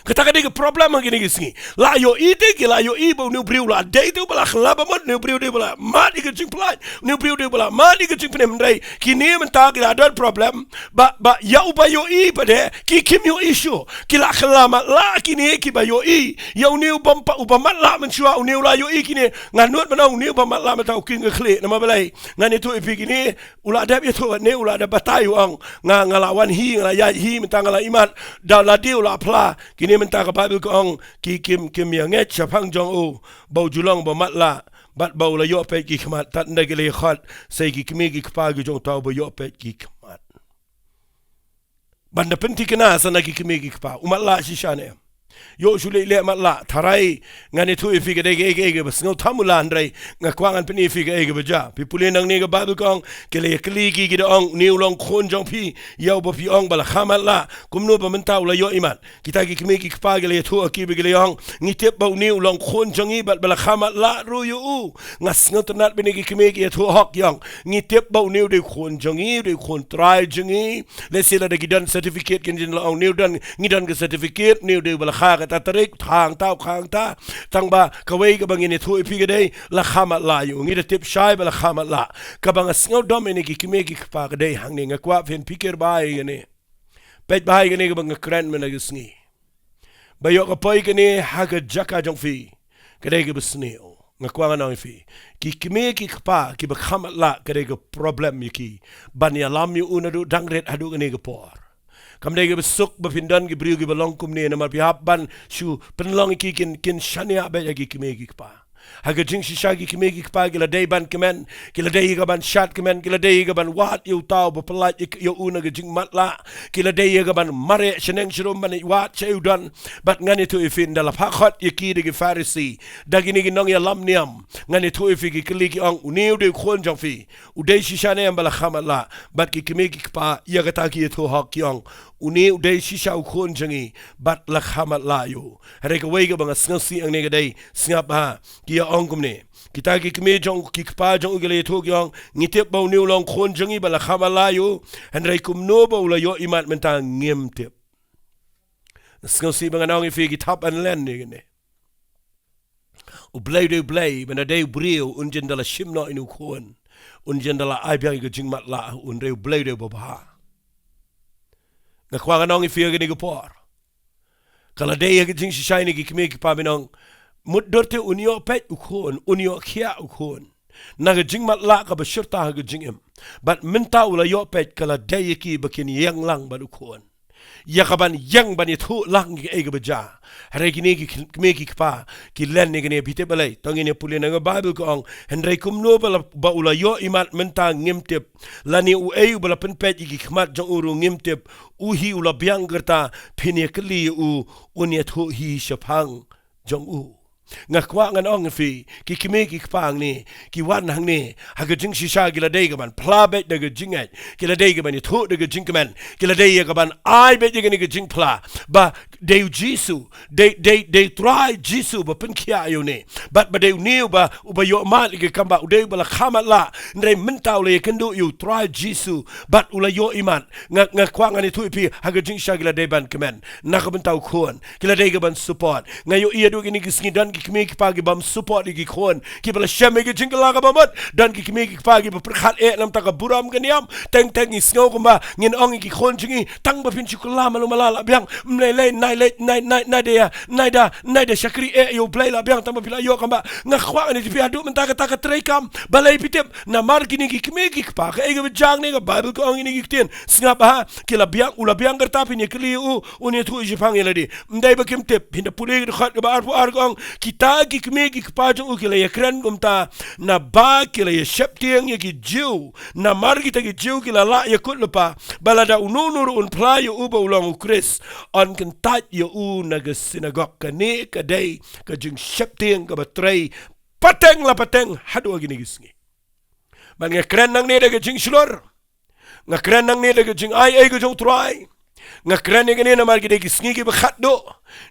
kata dia ke problem gini gini la Ioh I de ke la Ioh I bau niu beriu la dei tu bala khlaba mot niu beriu dia bala mat ke jing plai niu beriu dia bala mat ke jing penem ndai kini mentau ke ada problem ba ya uba Ioh I pada ki kim yo issue ki la khlama la kini ki ba Ioh I ya niu bompa uba mat la mensua niu la Ioh I kini nganut menau niu ba mat la mentau king ke khle nama balai ngan itu ipi kini ula ada itu ne ula ada batai ong ngalawan hi ngala hi mentang ngala Imat da la dia ula pla kini mentang ke Bible ko ong ki kim yang et chapang jong o bau julong ba matla bat bau la yo pet ki khmat tat nda ke le khat sei ki kmi ki pa ki jong taw ba yo pet ki khmat banda penti kena sana ki kmi ki pa umatla shishane yo shule le matla tharai ngani thu ifi ke ge bas ngau thamula andrai ngakwangan peni ifi ke baja pipule nang ne ga Bible kong ke le kli ki ong niu long khon jong phi yo ba phi ong bala khamatla kumno ba mentau la Ioh Imat kita ki kmi ki pa ke le thu ki be le ong ngitep ba niu long khon jong I bat bala khamatla ru yu ngas ngau tanat beni ki kmi ki thu hok yong ngitep ba niu de khon jong I de khon trai jong I le sila de gidan certificate kin jin la ong niu dan ngidan ke certificate niu de bala kha ta tarik thang tau khang ta tang ba kawai ka bangin thu ipi ga dei la khamat la yu ngi de tip shai ba la khamat la ka bang sngo domini ki kime ki pa ga dei hang ni nga kwa fen pikir bai ne pet bai ga ne ga bang kran me na ga sngi ba yo ka pai ga ne ha ga jaka jong fi ga dei ga besni nga kwa nga fi ki kime ki pa ki ba khamat la ga dei ga problem ki ban ya lam yu unadu dangret adu ga ne ga por kam dege besuk bepindan ki briu ki balong kum ne namar pihap ban shu penlong ki kin shania ba ki kime ki pa haga jing shisha ki kime ki pa ki la dei ban kemen ki la dei ga ban shat kemen ki la dei ga ban wat yu tau ba pelat yu una ga jing matla ki la dei ga ban mare sheneng shirum ban wat cheu dan bat ngani tu ifin dala phakhat ki de ki farisi dagini ki nong ya lam niam ngani tu ifi ki kli ki ong uniu de khon jong fi udei shisha ne ambala khamala bat ki kime ki pa ya ga ta ki tu hak yong uni udai shisha u khon jangi bat la khamat la yu hare ka wei ga bang snasi ang ne ga dei snap ha ki ya ong kum ne kita ki kme jong ki pa jong gele thu gyong ngitep bau niu long khon jangi bala khamat la yu hare kum no bau la Ioh Imat menta ngem tep snasi bang anong ifi ki tap an len ne u blay bana dei brio unjen dala shimno inu khon unjen dala ai byang ga jingmat la un reu blay de ba na kwa nong ifi ga ni go por kala dei ga jing shai ni ki kme ki pa binong mut dorte unio pet u khon unio khia u khon na ga jingmat la ka ba shirta ga jingem bat minta ula yo pet kala dei ki bakin yang lang ba u khon ya kaban yang bani thu lang ki ega baja hare kini ki kme ki pa ki len ni gene bite balai tongine pule na Bible ko ong henre kum no ba ula Ioh Imat menta ngimtep lani u ei bala pen pet ki khmat jong uru ngimtep u hi ula biang gerta phine kli u unia thu hi shapang jong u ngakwa ngan ong fi ki kime ki pang ni ki wan hang ni ha ga jing shisha gi la dei ga ban pla bet de ga jing ai ki la dei ga ban thu de ga jing man ki la dei ga ban ai bet ga ni ga jing pla ba de Jisu de try Jisu ba pen kia yo ni but ba de new ba u ba Ioh Imat ga kamba u de ba la khamat la ndai mentau le kendo you try Jisu but u la Ioh Imat ngakwa ngan ni thu pi ha ga jing sha gi la dei ban kemen na ga mentau khon ki la dei ga ban support ngayo ia do gi ni gi dan ki kemi ki pagi bam support ki khon ki bala shame ki jingla ka bamat dan ki kemi ki pagi ba perkhat nam ta ka buram ka niam teng ni sngo ko ba ngin ong ki khon jingi tang ba pin chukula malu malala biang mlele nai de shakri yo play la biang tang ba pila yo ka ba nga khwa ni ti adu men ta ka trekam balai pitep na mar ki ni ki kemi ki pa ka ege jang ni ka bible ko ong ni ki ten snga ba ki la biang ula biang ka ta pin ni kli uni thu ji phang yeladi mdai ba kim tep hinda puli khat ba ar gong kita ki kemi ki pa jong ki la yakran gumta na ba ki la shep tiang ye ki jiu na mar ki ta ki jiu ki la ya kut lepa balada ununur un play uba ulang ukris on kan tat ye na ga sinagog ka ni ka dai ka jing shep tiang ka batray pateng hadu agi ni gisngi ban nga kren nang ni da ga jing shlor nga kren nang ni da ga jing ai ga jong try nga kren ni na mar ki de gisngi ki ba khat do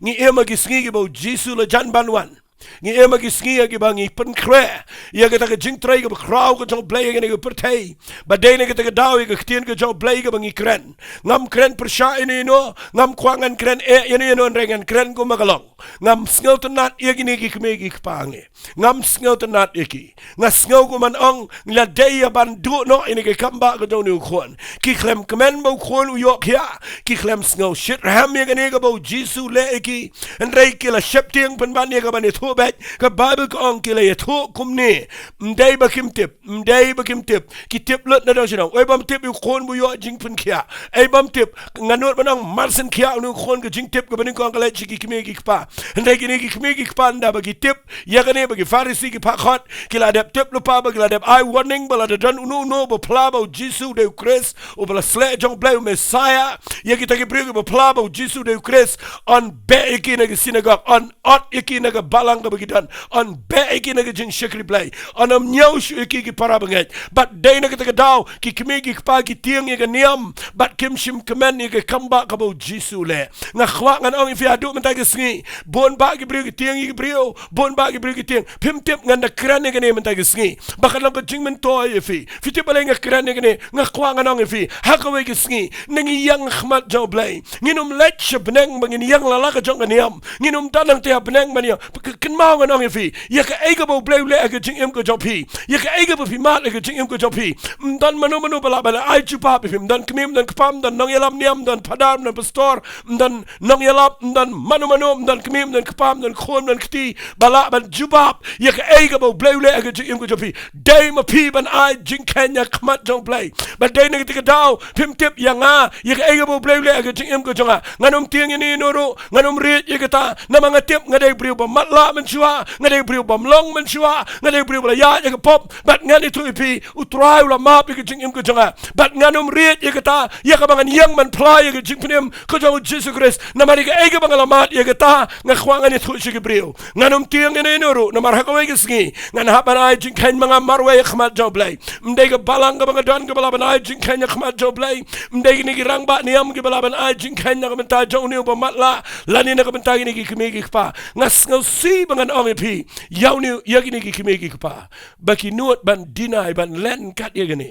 ni ema gisngi ki ba jisu la jan banwan ni ema gisngi ki ba ngi pen kre ya ga ta ga jing try ga ba kraw ga jong play ga ni ga pertay ba de ni ga ta ga daw ga ktien ga jong play ga ba ngi kren ngam kren persha ini no ngam kwangan kren yani no rengan kren ko magalong ngam sngo tanat ye gi ni ki kme gi pange ngam sngo tanat ye ki nga sngo ko man ong la de ya ban do no ini ga kamba ga jong ni khon ki klem kmen bo khon u yok ya ki klem sngo shit ram ye ga ni ga bo jisu le ki en rei ki la shep tiang pen ban ye ga ban thu bet ka bible ko ong ki le thu kum ni mdai ba kim tip ki tip lot na do sino oi bam tip yu khon bu yo jing pen kya ai bam tip nganot manang marsen kya nu khon ga jing tip ga ban ko ang la chi ki kme ki pa ndai ki ni ki kme ki pa nda ba ki tip ya ga ne ba ki farisi ki pa khot ki la dep tip lu pa ba ki la dep ai warning ba la da dan no ba pla ba jisu de Christ o ba la sle jong play messiah ya ki ta ki pri ba pla ba jisu de Christ on be ki na ki synagogue on ot ki na ga balang ga ba ki dan on be ki na ga jing shakri play on am nyau shu ki para ba ngai but day na ka daw ki kme ki pa ki tiang ye ga niam but kim shim kemen ye ga kamba ka ba jisu le nga khwa ngan ong fi adu men ta ki sngi bon ba ki bri ki tiang ki brio bon ba ki bri ki tiang pim tip ngan da kran ye ga ne men ta ki sngi ba ka lang ka jing men to ye fi tip ba nga kran ye ga ne nga khwa ngan ong fi ha ka we ki sngi ngi yang khmat jo blai nginum lech beneng bangin yang la ka jong ga niam nginum tanang te beneng man ya kin ma ngan ong fi ye ka e ga bo blai le ka jing em ko jo pi ye ka e ga bo fi ma le ka jing em ko jo pi dan manu bala ai chu pa pim dan kmim dan kpam dan nong yalam niam dan padam dan pastor dan nong yalap dan manu dan kmim dan kpam dan khom dan kti bala ban jubab ye ka e ga bo blai le ka jing em ko jo pi dai ma pi ban ai jing kenya khmat jong blai ba dai ne ka daw pim tip yanga ye ka e ga bo blai le ka jing em ko jonga nganum tiang ni no ro nganum ri ye ka ta na mga tip ngadai brio ba matla man chua ngadai brio ba mlong man chua ngadai brio ba ya ye ka pop bat ngani tu pi utrai la map ye ka jing em ko jonga bat nganum ri ye ka ta ye ka bangan yang man play ye ka jing pnem ko jo Jesus Christ na mari ka e ga bangala mat ye ka ta nga khwanga ni tu shi brio nganum tiang ni no ro na mar ha ka we ka sngi ngan ha ban ai jing kan mga marwe khmat jo blai mdai ka balang ka banga don ka bala ban ai jing kan khmat jo blai mdai ni ki rang ba niam ki bala ban ai jing kan na ka ta jo ni ba matla lani na ka ta ni ki kme ki pa ngas ngau si bangan ong pi yaw ni ye ni ki kme ki pa baki nuot ban dinai ban len kat ye gani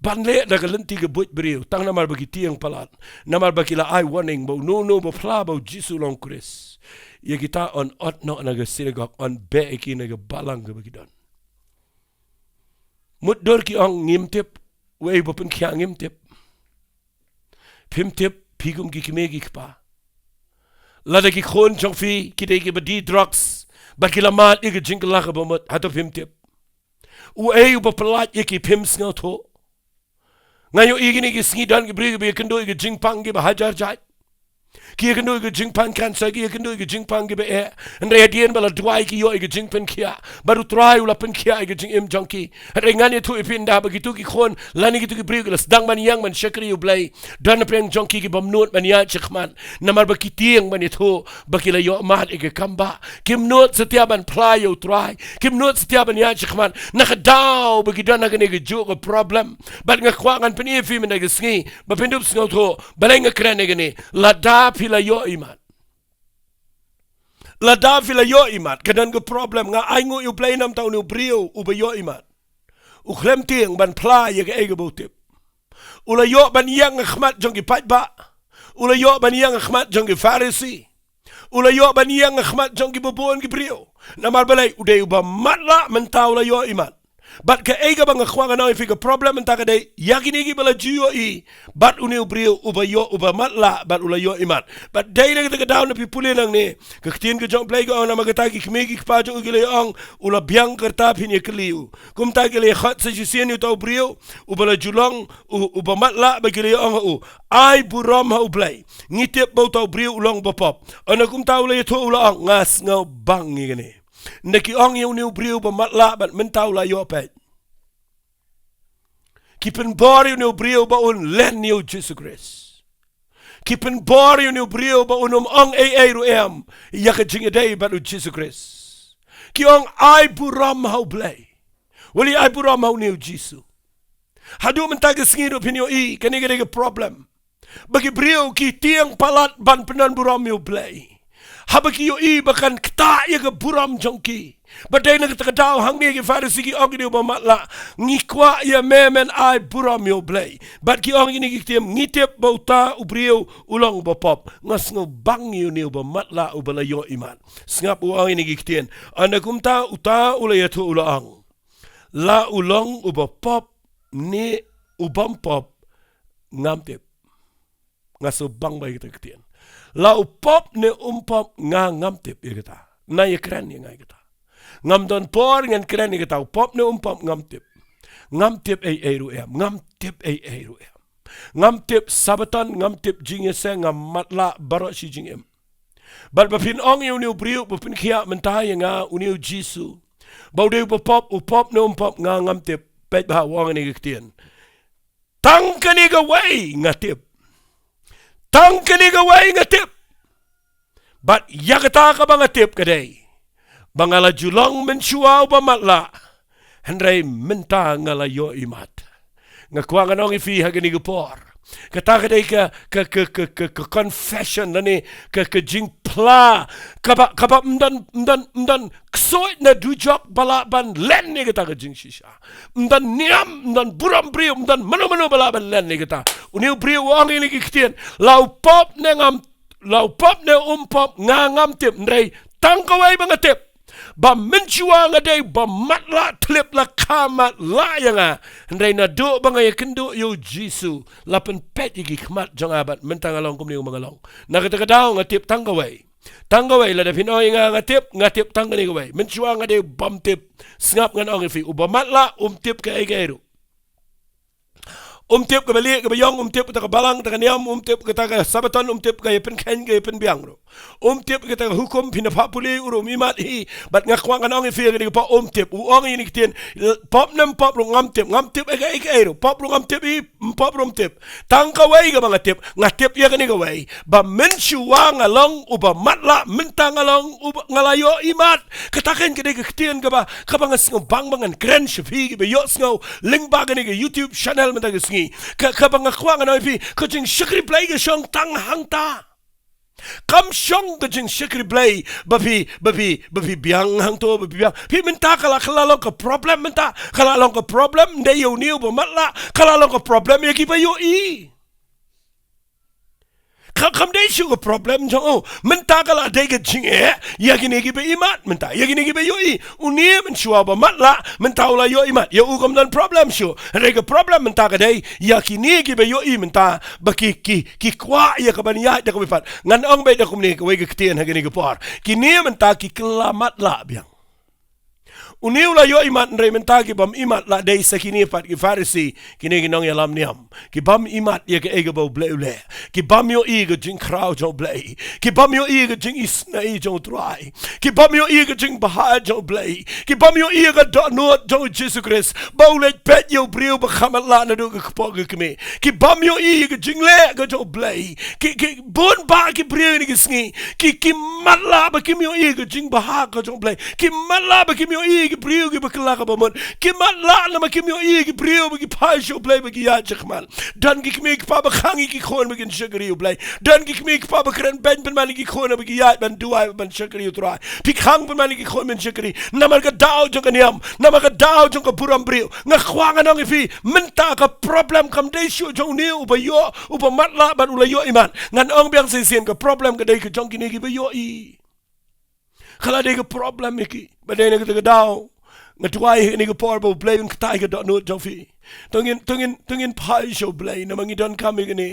ban le da ka lenti ke buit brio tang na mar baki tiang palat na mar baki la ai warning bo no bo pla bo jisu long Chris ye kita on ot no na ga synagogue on be ki na ga balang ga baki don mut dor ki ong ngim tip we bo pen kya ngim tip pim tip pigum ki kme ki pa lada ki khon chong fi ki de ki badi drugs ba ki la mat ye ki jing la ga bo mat hato pim tip u e bo palat ye ki pim sngo to ngayo igini ki sngi dan ki bri ki kendo ki jing pang ki ba hajar jai ki kendo ki jing pang cancer ki kendo ki jing pang ki ba e andre dien bala dwai ki yo ki jing pen kia baru try ula pen kia ki jing im junkie andre ngani tu ipin da ba ki tu ki khon lani ki tu ki bri ki las dang man yang man shakri u blai dan pen junkie ki bam not man ya chkhman namar ba ki tieng man itu ba ki la yo mat ki kamba kim not setiap ban play u try kim not setiap ban ya chkhman na khadaw ba ki dan na ki jo ko problem ba nga khwangan pen fi man ki sngi ba pendup sngo to balenga kren ni Lada Phi La Imat Lada Phi La Imat kadan ko problem nga ay ngo yu play nam taw no brio u ba yo imat u khlem tieng ban pla ye ga ege botip u la yo ban yang khmat jong ki pat ba u la yo ban yang khmat jong ki farisi ulayo baniang khmat jong giboboon gibriu namal balay uday uba matla mentau la yo imat bat ka ega bang khwanga na ifiga problem entaka day yakini gi bala juyo I bat uni ubriu uba yo uba matla bat ulayo imat bat day na kita down na pipuli nang ni ka ktien ka jong play ko na magataki kmegi pa jong gile ang ula biang kerta pin yakliu kum ta gile khat sa jusien yu tau briu uba la julong uba matla ba gile ang u ai buram ha ublay ngitep bau tau briu ulong bopop ana kum tau le to ula ang ngas ngau bang ngini Neki ong yung niu briu ba matla bat mentau la yo pet. Kipen bor yung niu briu ba un len niu Jesus Christ. Kipen bor yung niu briu ba unum ong ru em yaka jinga day bat u Jesus Christ. Ki ong ai buram hau blay. Wali ai buram hau niu Jesus. Hadu mentaga singiro pinyo I kanigga problem. Bagi briu ki tiang palat ban penan buram yu blay. Habaki yo I bakan kta ya ga buram jongki badai na kata hang ni ki farisi ki ong ni ba matla ngikwa ya memen ai buram yo blay bat ki ong ni ki tem ngitep bauta ubriu ulong bopop ngas ngo bang yo ni ba matla ubala yo iman ngap ong ni ki tien anakum ta uta ulaya tu ulang la ulong ubopop ni ubam pop ngamtep ngaso bang ba kita kitien Lau pop ne pop nga ngamtip ya kita. Na ya keren ya nga kita. Ngam don por ngan keren ya kita. Pop ne pop ngamtip. Ngamtip ru em. Ngamtip ru em. Ngamtip sabaton ngamtip jingye se ngam matla barok si jingem. Bal bapin ong yu niu briu bapin kia mentaya nga uniu jisu. Bau deu pop ne pop nga ngamtip pet bah wang ni kitien. Tang kaniga way ngatip. Tang kaniga way ngatip. But yakata ka ba ngatip kaday. Bangala julong mensuaw ba matla. Henry menta ngala yo imat. Ngakwa nga nong ifi hagani gupor. Kata kaday ka confession nani ka jing pla kaba mdan ksoit na dujok balaban len ni kata ka jing shisha. Mdan niam mdan buram briu mdan mano balaban len ni kata. Uniu briu ang ini kiktian lau pop ne pop ngam tip ndrei tangkawai bang tip ba menchua ngadai ba matla tlip la kamat la yanga ndrei na do bang ya kendo yo jisu lapen pet yigi kmat jong abat mentangalong kumni umangalong nakata daw ngatip tangkawai la da pinoy ngatip tangani kawai menchua ngadai bam tip ngap ngan ong fi uba matla tip ka egero tip ka balik ka bayong tip ka balang ka niam tip ka sabaton tip ka pen ken ka pen biang ro tip ka hukum pinapapuli uro mimat hi bat ngakwang kanong ifi ka pa tip uong ini kitien pop nem pop ro ngam tip ro pop ro ngam tip pop ro tip tangkawai ka mga tip ngatip ya ka ni kawai ba mensuang along uba matla mentang along uba ngalayo imat kataken ka ni kitien ka ba kabangas ng bangbangan kren shafi ka yos ngo lingba ka ni YouTube channel mentagas kabang akwang ano ipi kajing shikri play ka siyang tang hangta kam siyang kajing shikri play babi biang hang to babi biang pi menta kalalong ka problem menta kalalong ka problem de yo niu ba matla kalalong ka problem ya ki ba yo I kam day sugar problem jong menta kala day ka jing yagini ki ba imat menta yagini ki ba yo I unia menshua ba matla menta ula yo imat ya ugam dan problem shu rega problem menta ka day yakini ki ba yo I menta ba ki kwa ya ka ban ya da ko bifat ngan ong bay da kumni ka way ka ktien hagini ka par kini menta ki kelamat la biang Uniu la yo imat ndrei mentagi bam imat la day sakini pat ki farisi kini ginong yalam niam ki bam imat ya ke ega bau bleule ki bam yo I ga jing krau jo blei ki bam yo I ga jing isna I jo try ki bam yo I ga jing baha jo blei ki bam yo I ga do no jo Jesus Christ bau le pet yo briu ba khamat la na do ka pog kemi ki bam yo I ga jing le ga jo blei ki bon ba ki briu ni ki sngi ki matla ba ki yo I ga jing baha ga jo blei ki matla ba ki yo I ki brio ki bakla ka bamon ki mat la na ma ki myo ki brio ki pa sho play ba ki ya chakman dan ki me ki pa ba khangi ki khon ba ki shagri play dan ki me ki pa ba kren ben ben man ki khon ba ki ya ban duai ban shagri try pi khang ben man ki khon ben shagri na mar ka dao jong ka niam na mar ka dao jong ka buram brio nga khwang anong ifi menta ka problem kam dei shu jong ni uba yo uba mat la ban ula yo iman ngan ong biang sen ka problem ka dei ka jong ki ni ki ba yo i kala dei ka problem iki ba dei na ka dao nga tuai ni ka por bo play ka tai ka dot no jong fi tungin pai show play na mangi don kami ni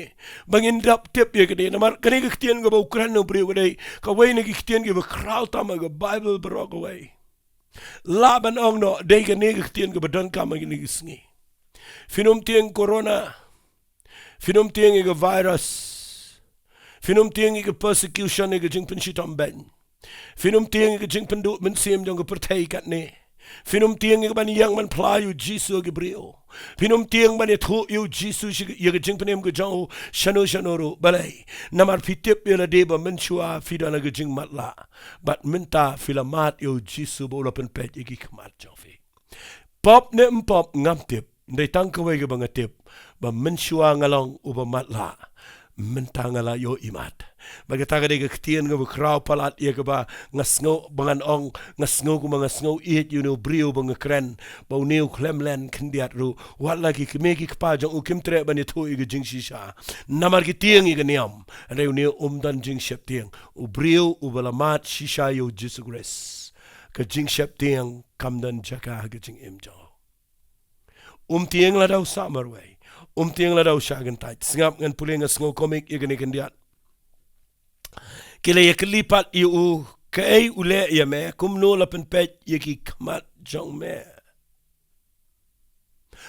bangin dap tip ye ka dei na mar ka ni ka tien ka ba ukran no brio ka dei ka wei ni ki tien ka ba kraal tama ka bible bro ka wei laban ong no dei ka ni ka tien ka ba don kami ni sngi finum tieng corona finum tieng ka virus finum tieng ka persecution ka jing pen shitam ben finum tieng ka jing pen du men sim jong ka pertai kat ni finum tieng ka ban yang man playu jisu ka brio finum tieng ban thu yu jisu ye ka jing penem ka jong shano ro balai namar pitip ye la deba men chua fidana ka jing matla bat minta filamat yu jisu bo la pen pet ye ki kmat jong fi pop ne pop ngam tip ndai tang ka wei ka bang tip ba men chua ngalong uba matla minta ngala Ioh Imat bagata ka de ka ktien ka kraw palat ye ka ba ngasngo bangan ong ngasngo ku mga sngo it you know brio bang kren ba new klemlen kindiat ru wala ki kmeki kpa jong ukim tre ban thu i ka jing shisha namar ki tieng i ka niam ane ni dan jing shep tieng u brio u balamat shisha yo Jesus Christ ka jing shep tieng kamdan jaka ka jing im jo tieng la daw summer way tieng la daw shagan tait singap ngan puling sngo komik i gani kandiat kile ye klipat yu kai ule ya me kumno la pen pet ye ki kmat jong me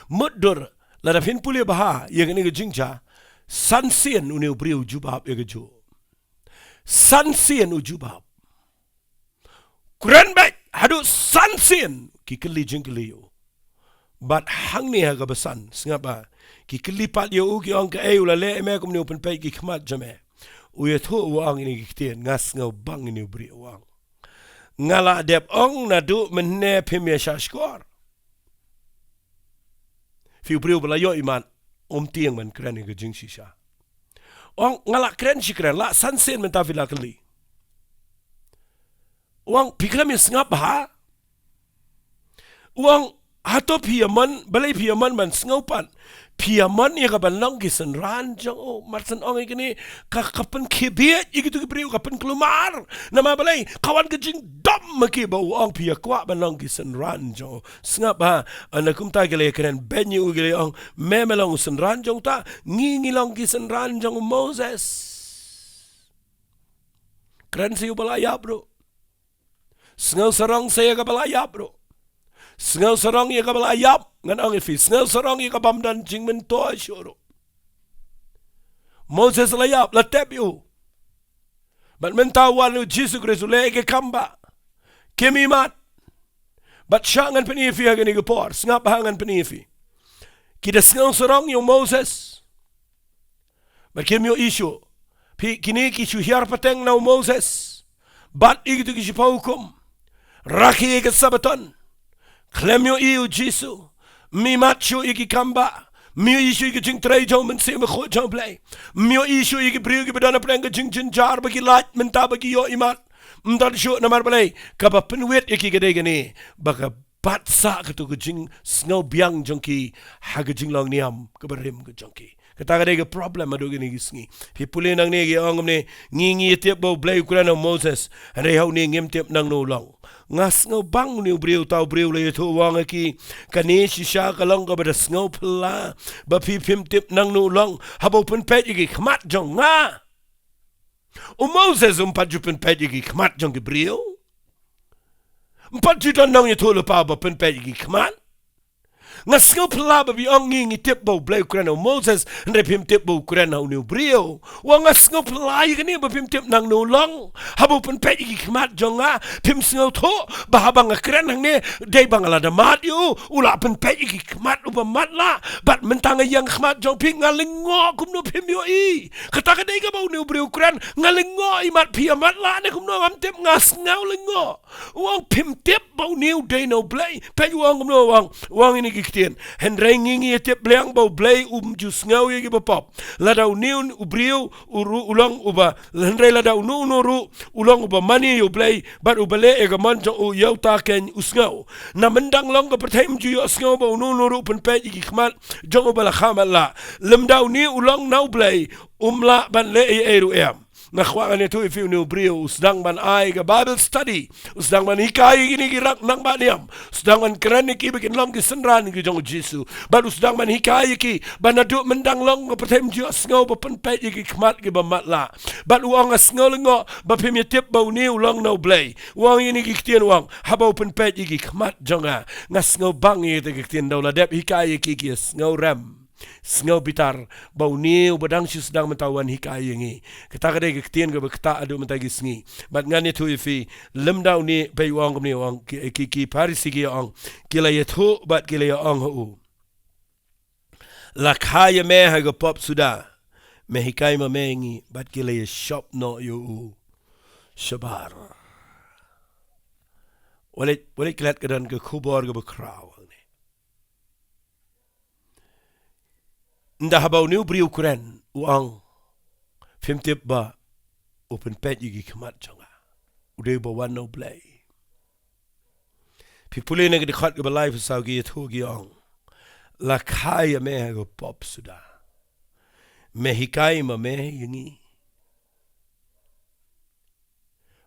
mudur la da fin pulia baha ye gani jingja sansien uni briu jubab ye ju sansien u jubab kuran bet hadu sansien ki kli jingli yu bat hang ni ha ga basan singapa ki klipat yu ki ong ka ula le me kumno pen pet ki kmat jame uya thu wang ini kitien ngas ngau bang ini beri wang ngala dep ong na du menne pemia shashkor fi beri bala Ioh Imat tieng man kren ke jing shisha ong ngala kren shi kren la sansen men ta vila kali wang pikram is ngap ha wang hato piaman balai piaman man ngaupan piaman ya kapan long kisan ran jang marsan ong ini kapan kebet ikitu kibriu kapan kelumar nama balai kawan kejing dom maki bau ong pia kwa ban long kisan ran jang sengap ha anakum ta gele keren benyu gele ong memelong kisan ran jang ta ngingi long kisan ran jang Moses keren siu balaya bro sengau sarong saya ka balaya bro sengau sarong ye ka balayap ngan ang ifi sengau sarong ye ka bamdan jing men to shoro Moses layap la tep yu but men ta wanu Jesus Christ le ke kamba kemi mat but shangan pani ifi agani ko por ngap hangan pani ifi kita sengau sarong yu Moses but kemi yu issue pi kini ki shu hiar pateng na Moses but igitu ki hukum raki ke sabaton Klemyo iu Jisu, mi macho iki kamba, mio isu iki jing tray jong men se me kho jong play, mio isu iki brio iki bedana play jing jing jar bagi lat menta bagi Ioh Imat, mdar shu namar play, kaba penwet iki gede gani, baka batsa ketu ke jing snow biang jongki, haga jing long niam kabarim ke jongki. Kata kada ke problem adu gini gisngi. Pi pulin nang ni ongam ni ngingi tiap bau blay ukuran Moses, ane hau ni ngem tiap nang no long. Ngas ngau bang ni brio tau brio le tu wang aki kani shisha kalong ka bada ngau pela ba pi pim tip nang no long habau pen pet iki kmat jong nga. Moses pat ju pen pet iki kmat jong ki brio. Pat ju tan nang ye tu le pa ba pen pet iki kmat. Ngasngau pela babi ongi tip bau blay Ukraine Moses repim tip bau Ukraine au new brio. Wa ngasngau pela ni bapim tip nang no long. Habu pen pet iki khmat jonga pim sngau tho bahabang Ukraine hang ne dei bangala da mat yu ula pen pet iki khmat uba mat la bat mentang yang khmat jong ping ngalengo kum no pim yo I. Kata ka dei ka bau new brio Ukraine ngalengo imat pi amat la ne kum no am tip ngasngau lengo. Wang pim tip bau new dei no blay pet wang kum no wang ini kiktian hen rengingi tip blang bau blay jus ngau ye bapop ladau niun ubriu uru ulang uba henre ladau nu noru ulang uba mani yo blay bat ubale e gaman jo u yau ta ken usngau na mendang long ka perthaim ju yo usngau bau nu noru pen pe iki khmat jong ubala khamala lemdau ni ulang nau blay umla ban le e eru em Nakhwa ni tu ifiu ni brio usdang ban ai ga Bible study usdang ban hikai gini girak nang baniam usdang ban keren ki bikin long ki senran ki jong Jesu ban usdang ban hikai ki ban adu mendang long ko pertem ju sngo ba pen pe ki khmat ki ba matla ban uang sngo lengo ba pem tip ba ni long no blay uang ini ki tien uang haba pen pe ki khmat jonga ngasngo bang ye te ki tien dola dep hikai ki sngo ram Sngau bitar bau niu badang si sedang mentawan hikai ngi kita kadai ketien ke kita adu mentagi sngi bat ngani tu ifi lemdau ni bai wang ni wang ki parisi ki ong kila yetu bat kila ong hu la khaya me ha go pop suda me hikai ma mengi bat kila ye shop no yu shabar walit klat kedan ke kubor ke bekraw Nda habau ni brio Ukraine uang fimtip ba open pet yigi khmat changa udai ba wan no play pipule ne de khat ga life sa gi thu gi ong la khaya me go pop suda me hikai ma me yingi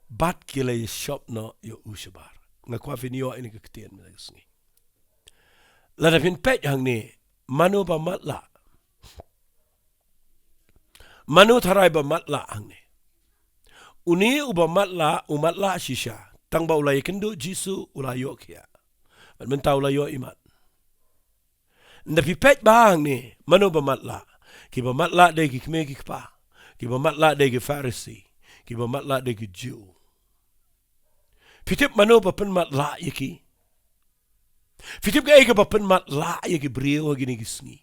bat kile shop no yo ushabar nga kwa finio ini ke ktien me ngi la da fin pet hang ni manu ba matla Manu tharai ba matla angne. Uni uba matla umatla shisha. Tang ba ulai kendo Jisu ulai Ioh kia. Bat mentau ulai Ioh Imat. Nda pipet ba angne manu ba matla. Ki ba matla de ki kme ki kpa. Ki ba matla de ki Pharisee. Ki ba matla de ki Jew. Pitip manu ba pen matla yaki. Pitip ga ega ba pen matla yaki brio gini gisni.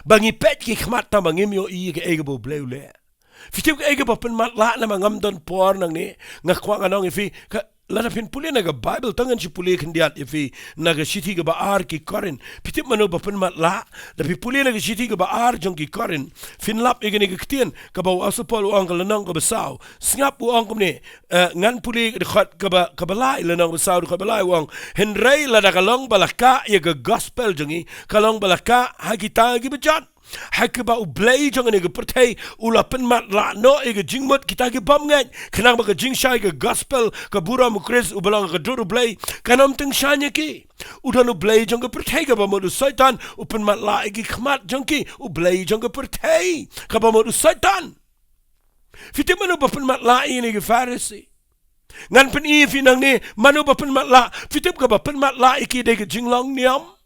Bangi pet ki khmat ta bangim yo I ke ege bo bleu le fitim ke ege bo pen mat la na mangam don por nang ni ngakwa nganong ifi ka lana pin puli na ga Bible tangan si puli kendiat ifi na ga siti ga ba ar ki korin fitim mano ba pen mat la da pi puli na ga siti ga ba ar jong ki korin fin lap ege ni ktien ka ba aso pol ang ka lanang ga basaw singap u ang kumni ngan puli de khat ka ba la lanang basaw ka ba la wang henrei la da kalong balaka ye ga gospel jongi kalong balaka ha kita gi bejan Hakba ublay jong ni pertai ulapen mat la no ega jingmot kita ge bam ngai kenang ba jing shai ge gospel ka bura mukres ubalang ka dur ublay kanam teng shanya ki udan ublay jong ge pertai ka ba modu satan upen mat la egi khmat jong ki ublay jong ge pertai ka ba modu satan fitim manu ba pen mat la ini ge Pharisee ngan pen I finang ni manu ba pen mat la fitim ka ba pen mat la iki de ge jinglong niam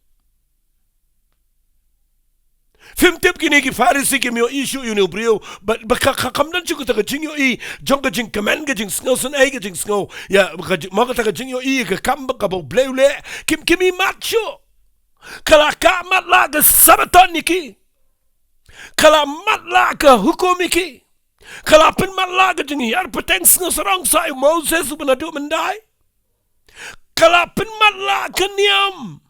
Fimtip kini ki Pharisee ki mio issue you know brio but kamdan chuku ta jing yo I jong ka jing command ka jing snow sun ai ka jing snow ya ma ka ta jing yo I ka kam ka bo bleule kimi macho kala ka mat la ka sabaton niki kala mat la ka hukum niki kala pen mat la ka jing yar peteng snow sarang sai Moses ubnadu mendai kala pen mat la ka niam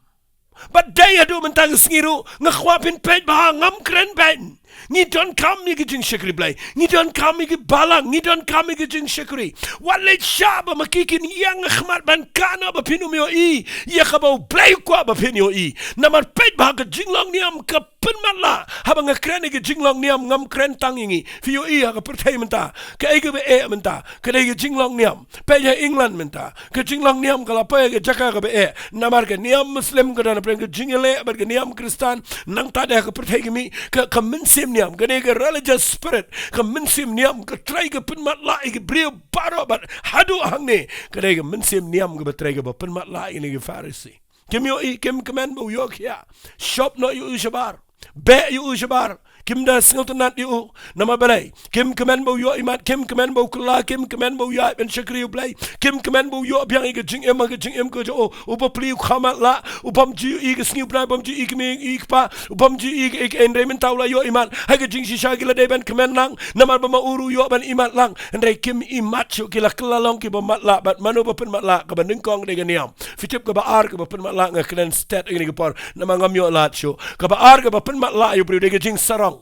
But day adu mentang sengiru ngakwapin pet bah ngam keren pen. Ni don kami ke jing shikri blay. Ni don kami ke balang. Ni don kami ke jing shikri. Walit shaba makikin yang khmat ban kana ba pinu mio I. Ya kabau blay kwa ba pinu I. Namar pet bah ke jing long niam ke pen matla. Haba ngakren ke jing long niam ngam keren tangingi. Fio I ha ke pertai menta. Ke ege be e menta. Ke ege jing long niam. Pe ya England menta. Ke jing long niam kala pe ke jaka ke be e. Namar ke niam Muslim ke dana ke jingele ber ke niam Kristan nang tada ke pertai ke mi ke minsim niam ke religious spirit ke minsim niam ke try ke pen matla ke brio baro bat hadu hang ni ke minsim niam ke betrai ke pen matla ini ke Pharisee Kim yo I kim kemen bo yo kia. Shop no yu shabar. Be yu shabar. Kim da single nat yu nama balay. Kim kemen bo yo imat. Kim kemen bo kula. Kim kemen bo ya ben shakri blay. Kim kemen bo yo biang I jing em ko jo. Upa pli khamat la. Upam ji I sniu bra bam ji I me I pa. Upam ji I endre men taula yo imat. Ha jing shisha gila de ben kemen lang. Nama ba uru yo ben imat lang. Endre kim imat chu gila kelalong ki ba mat la. Bat manu ba pen mat la ka ba ningkong de ganiam. Fitip ka ba ar ka ba pen mat la nga kenen stat ini ka par. Nama ngam yo lat chu. Ka ba ar ka ba pen mat la yo bri de jing sarang.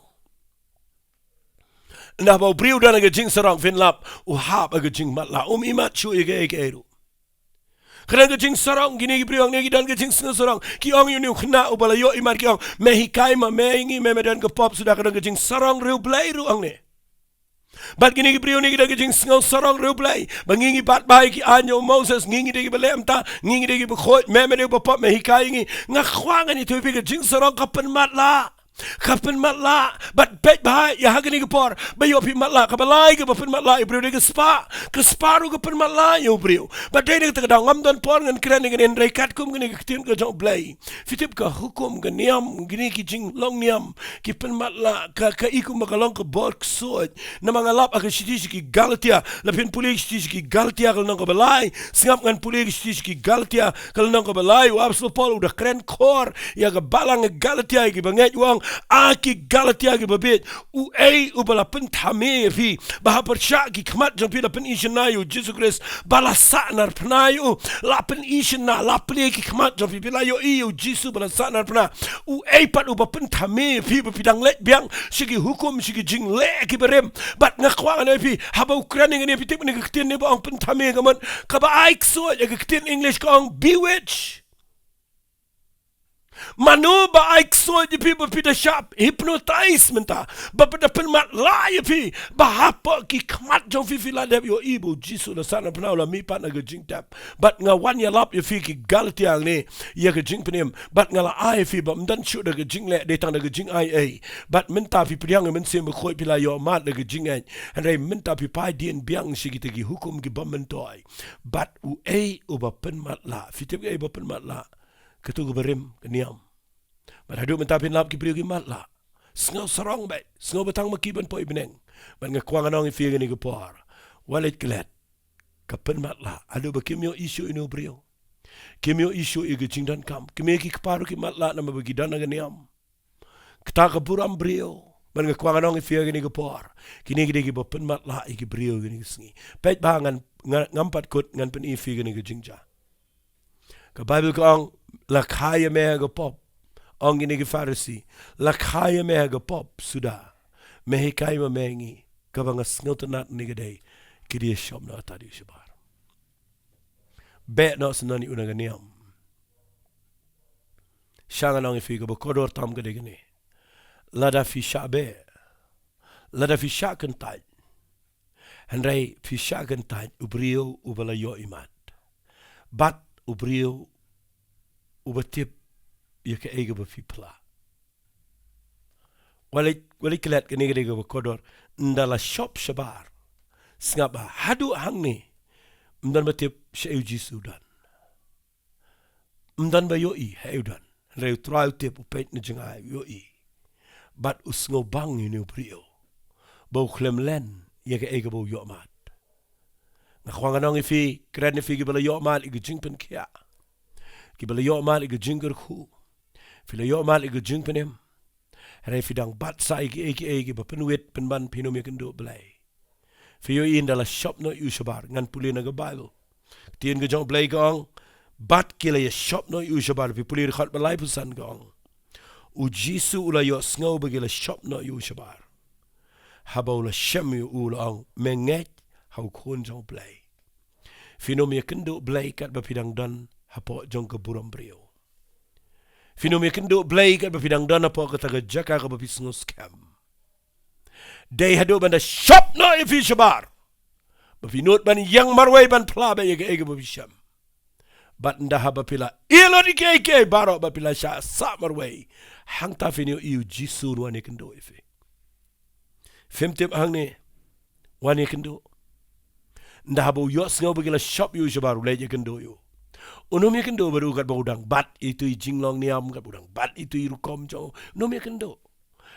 Na ba briu dan ga jing sarang fin lap u hap ga jing mat la imat chu ige eru kena ga jing sarang gini briu ang negi dan ga jing sarang ki ong yu khna u bala yo imat ki ong me hikai ma me ingi me dan ga pop sudah ga jing sarang riu blai ru ang ne bat gini briu negi dan ga jing sarang riu blai bangingi bat bai ki anyo Moses ngingi de ba lem ta ngingi de ba khoi me de ba pop me hikai ngi nga khwang ani tu ga jing sarang kapan mat la kapan matla bat bet bahai ya hagani gepor bayo pi matla kabalai ke bapen matla ibrio de ke sparu ke pen matla yo brio bat de ke tadang ngam don por ngan kren ngan endrai kat kum gani ke tin ke jong blai fitip ka hukum ke niam gini ki jing long niam ki pen matla ka ikum makalong ke bor ksod na mga lap ak siti ki galatia la pen puli siti ki galatia kal nang kabalai singap ngan puli siti ki galatia kal nang kabalai wa absol pol udah kren kor ya ke balang galatia ki banget wang aki galatia ki babit u bala pen thame fi bah persya ki khmat jong pi la pen isnayu Jesus Christ bala sanar pnayu la pen isna la ple ki khmat jong pi la yo Jesus bala sanar pna u pat u ba pen thame fi ba pidang let biang sigi hukum sigi jing le ki berem bat ngakwa ne fi haba Ukraine ngene pi tip ne ktin ne ba ang pen thame gaman ka ba so ya ktin English ko ang bewitch Manu ba ay so di pi ba pita shop hypnotize menta ba pada pen mat la ya pi ba hapa ki kmat jong fi la de yo ibu Jesus la sana pna la mi pat na ga jing tap bat nga wan ya lap ya fi ki galtia ne ya ga jing penem bat nga la ai fi ba mdan shu da ga jing le de tang da ga jing ai bat menta fi priang men sem khoi pi la yo mat da ga jing ai and re menta pi pai dien biang shi ki te ki hukum ki ba mentoi bat u ba pen mat la fi te ba pen mat la ketu geberim keniam bat hadu mentapin lap ki priu ki matla sngo sarong bai sngo batang makiban po ibneng ban nga kwang anong ifi ni gepor walit klet kapen matla hadu ba kimyo isu inu priu kimyo isu i gijingdan kam kimyo ki kparu ki matla na mabagidan na keniam kta kapuram priu ban nga kwang anong ifi ni gepor kini gide ki bapen matla i ki priu ni sngi pet bangan ngampat kut ngan pen ifi ni gijingja ka Bible ko ang lakaya mega pop ang ini Pharisee lakaya mega pop sudah mehikai mamengi kabang sngotanat ni gede kidi shop na tadi shabar bet no senani unaganiam shangan ang ifi ko kodor tam gede gene Lada Phi shabe Lada Phi shakentai Henry Phi shakentai ubrio ubala Ioh Imat bat ubrio ubatip ya ke ega ba fi pla walik kelat ke negeri ga kodor ndala shop shabar sngaba hadu hangne mdan batip sheu Sudan mdan ba yoi heudan reu trial tip upet ni jengai yoi bat usngo bang ni ubrio bo khlemlen ya ke ega bo Ioh Imat na khwanganong ifi kred ni fi gibala Ioh Imat igi jingpen kia gibala Ioh Imat igi jinger khu fila Ioh Imat igi jingpenem rei fidang bat sa igi ba penuit penban pinom ya kendo belai fiyo in dala shop no yu shabar ngan puli na ga Bible tien ga jong belai gong bat kila ya shop no yu shabar fi puli khat belai pusan gong u jisu ula yo sngo bagila shop no yu shabar habaw la shem yu ula ang menget hau kon jong belai finom ya kendo belai kat ba pidang dan hapo jong ka buram brio Finom ya kendo blay kat bapidang dana po kataga jaka ka bapisngo scam. Day hado banda shop no ifi shabar. Bapinot ban yang marway ban plabe ya ega bapisham. Bat nda haba pila ilo di keke baro bapila sha sa marway. Hang ta finyo iu jisu wani kendo ifi. Femtip hang ne wani kendo. Nda haba uyos ngaw bagila shop yu shabar ulay ya kendo yu. Unom ya kendo baru kat baudang bat itu jinglong niam kat baudang bat itu irukom jo. Unom ya kendo.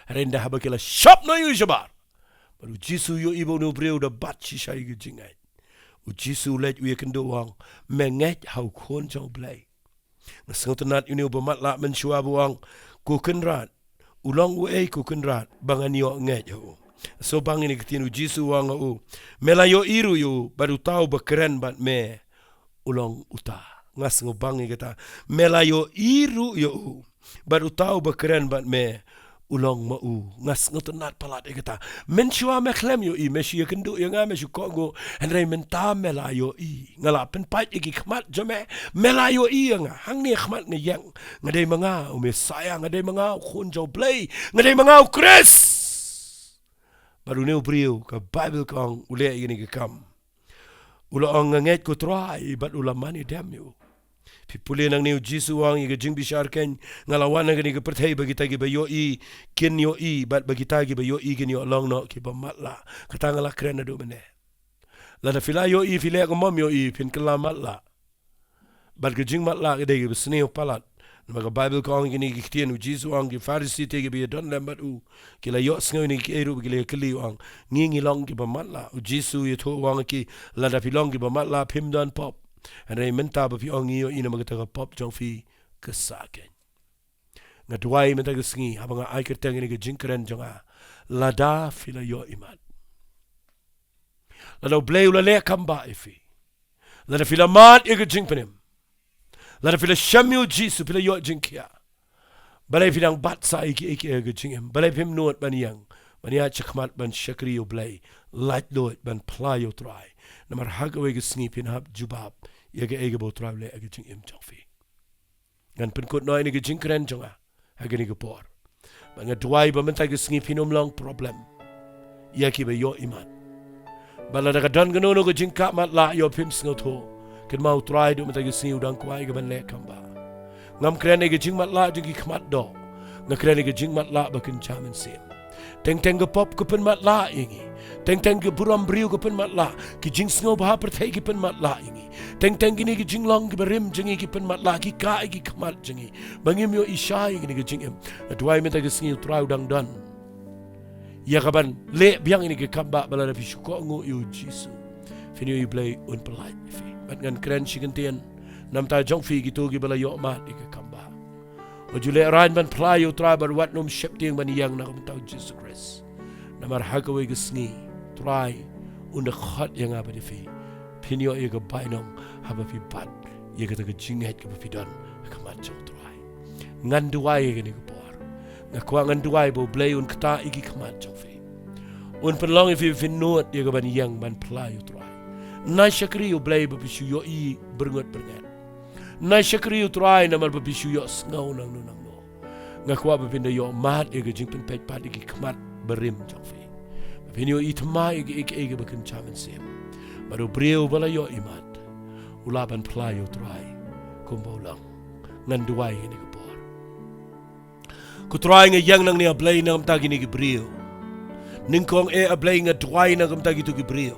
Renda habakila shop no yu shabar. Baru Jisu yo ibo no breu da bat shisha yu jingai. U Jisu let yu ya kendo wang menget hau kon jo blai. Ngasengotenat yu ni ubamat la menshua buang kukenrat. Ulang uei kukenrat bangan yo nget yo. So bang ini ketinu Jisu wang u melayo iru yu baru tahu bekeren bat me ulang uta. Ngas ngobangi kata melayo iru yo baru tahu bekeren bat me ulong mau ngas ngotenat palat kata menshua meklem yo I mesia kendu yo nga mesu kongo andre menta melayo I ngala penpat igi khmat jame melayo I nga hang ni khmat ngeyang ngadai manga ume sayang ngadai manga khunjo play ngadai manga Chris baru ne ubriu ka Bible kong ule ini ke kam ula ang nget ko try but ula mani damn you Pipuli nang niu Jisu wang iga jing bisharken ngalawan nang ni perthai bagi tagi ba yo I kin yo I bat bagi tagi ba yo I kin yo long no ki ba matla kata ngala kren adu mene Lada Phi La Ioh file ko mom yo I pin kala matla bat ge jing matla ge degi besni palat maga Bible ko ang ni kitien Jisu wang ki Pharisee tegi bi don lembat u kila yo sngo ni ki eru ki le kli wang ngi long ki ba matla Jisu ye tho wang ki Lada Phi long ki ba matla pim dan pop and I menta ba pi ongi yo ina magataga pop jong fi kesaken nga duai menta ga sngi habanga ai kerteng ni ga jinkren jonga Lada Phi La Ioh Imat Lada bleu la le kamba ifi Lada Phi La mat ga jinkpenem Lada Phi La shamyu Jisu Phi La Ioh jinkia balai fidang bat sa iki ga jingem balai pim nuot baniang bania chakmat ban shakri yo blai light load ban playo try namar hagawe ga sngi pin hab jubab yaga ega bo travel aga jing im chongfi ngan pen kot noi ni ga jing kren jonga aga ni ga por banga duai ba mentai ga sngi pinom long problem yaki ba Ioh Imat bala daga dan gano no ga jing ka mat la yo pim sngo tho ken mau try do mentai ga sngi udang kwai ga ban le kamba ngam kren ga jing mat la jing ki khmat do nga kren ga jing mat la ba ken chamen sim teng ga pop ko pen mat la ingi teng ga buram briu ko pen mat la ki jing sngo ba per thai ki pen mat la ingi teng gini ki jing long ki berim jingi ki pen mat la ki ka ki khmat jingi bangim yo ishai gini ki jing em atwai meta ki sngi trau dang dan ya kaban le biang ini ki kamba balada fi shuko ngo yo Jisu fini yo play un polite fi bat ngan kren shigentian nam ta jong fi ki to ki bala yo mat ki kamba o jule ran ban play yo tra bar wat nom shep ting ban yang na kam tau Jesus Christ namar hakawe ki sngi try un de khat yang apa di fi pinyo ega bainom haba fi bat yega ta jinget ke fi dan kamat jong try ngan duai ge ni por na kwa ngan duai bo blay un kata igi kamat jong fi un penlong fi finot yega ban yang ban play yo try na shakri yo blay bo fi yo I berngot na shakri yo try na mar bo fi yo snow nang no nga kwa bo pinda yo mat yega jing pen pet pat igi kamat berim jong fi pinyo I tma igi ba kan chamen sem baru breu bala Ioh Imat ulaban playo try kumbolang ngan duai ini kepor ku try nga yang nang ni ablay nang tagi ni breu ningkong ablay nga duai nang tagi tu breu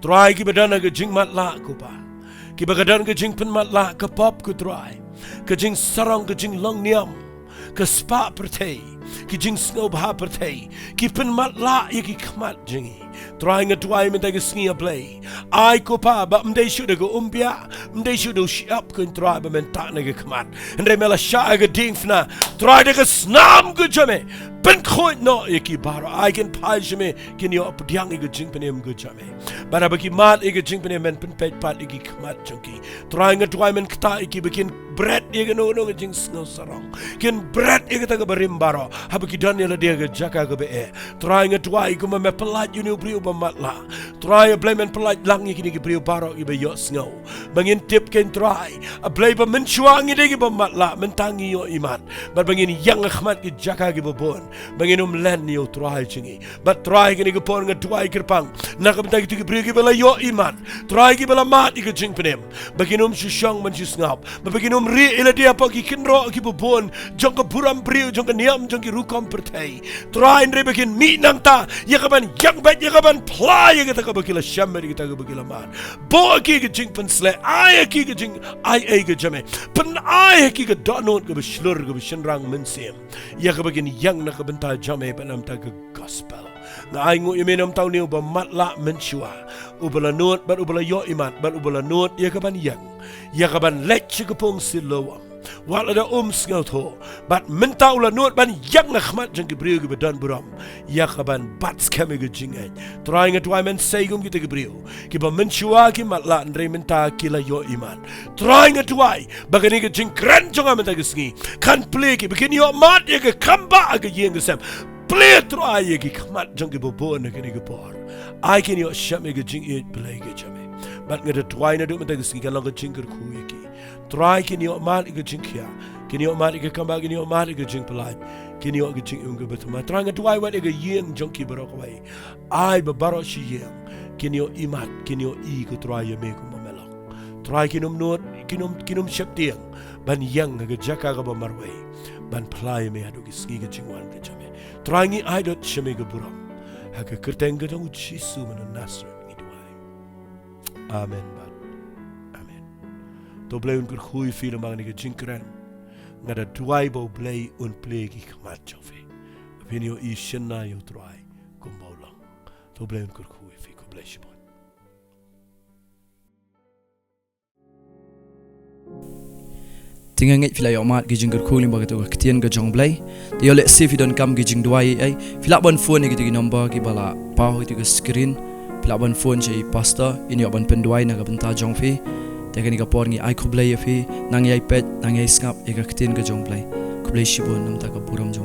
try ki badana ga jing mat la ku pa ki bagadan ga jing pen mat la ka pop ku try ka jing sarang ka jing long niam ka spa pertei ki jing snow ba pertei ki pen mat la ki khmat jingi trying a try men tagi sngi a play ai ko pa ba mdei shuda go umbia mdei shuda shap kun try ba men ta na ga khmat ndre mela sha ga ding fna try de ga snam go jame pen khoi no ki bar ai can pai jame kin yo pdiang ga jing penem go jame bara ba ki mat ga jing penem men pen pet pat ki khmat chunki trying a try men kta ki bikin bread ga no ga jing snow sarong kin bread ga ta ga barim baro ha ba ki dan ya la de ga jaka ga be trying a try ko me pelat you know brio ba matla try a blame and pelat lang ki ni brio baro ki be yo snow bangin tip ken try a blame ba men chuang ni de ba matla men tangi Ioh Imat ba bangin yang khmat ki jaka ki ba bon bangin len ni o try chingi ba try ki ni ko pon nga try kirpang na ka ta ki brio ki bala Ioh Imat try ki bala mat ki jing penem bangin shushang man shisngap ba bangin ri ila dia pa ki kinro ki ba bon jong ka buram brio jong ka niam jong ki rukom pertai try ndre bangin mi nang ta ya ka ban yang ba ya ka ban play ya ka bakila shammer kita ke bakila man. Bo ki ke jing pensle, ai ki ke jing ai ke jame. Pen ai ki ke donot ke beslur ke beshenrang mensem. Ya ke bagin yang nak ke bentar jame penam ta ke gospel. Ngai ngu imenam tau ni uba matla menshua. Ubala not but ubala Ioh Imat but ubala not ya ke ban yang. Ya ke ban lech ke pong silawam. Wala da sngout ho but minta ula not ban yang nakhmat jang gebriu ge bedan buram ya kaban bats kame ge jingai trying at women segum kita gebriu ki ba menchua ki matla andre minta kila Ioh Imat trying at why bagani ge jing kran jonga minta ge sngi kan play ki begini Ioh Imat ye ge kamba ge yeng ge sam play try ye ki khmat jang ge bobo na ge bor ai ken yo shame ge jing it play ge jame but ngada twai na do minta ge sngi kan lo ge jing ker khu ye ki try kini Ioh Imat ke jing kia kini Ioh Imat ke kamba kini Ioh Imat ke jing pelai kini Ioh ke jing unge betuma try ngat wai wat ke yeng jongki barok wai ai babaro shi yeng kini Ioh Imat kini Ioh I ke try ye me ku mamelok try kinom not kinom shep tiang ban yang ke jaka ke bamarwai ban pelai me adu ke ski ke jing wan ke jame try ngi ai dot sheme ke buram ha ke kerteng ke dong Jisu men nasr ngi duai amen. To blij un goeie film mang ik jinkeren. Nga da dwai bo blij un plegi kmat chofi. Opinio I shenna yo dwai kumbolang. To blij un goeie fi ko blij shibon. Tinggal ngai Phi La Ioh Imat gijing gerkuling bagai tu ketian gajong blai. Dia oleh si Fidon kam gijing duai ai. Phi La ban phone gitu nombor gibala pau itu ke screen. Phi La ban phone cai pastor ini ban penduai naga bentar jong fi. Teka ni kapor ni ai kublai ya fi nang yai pet nang yai skap eka ketian gajong blai. Kublai shibon nam ta ka buram jong.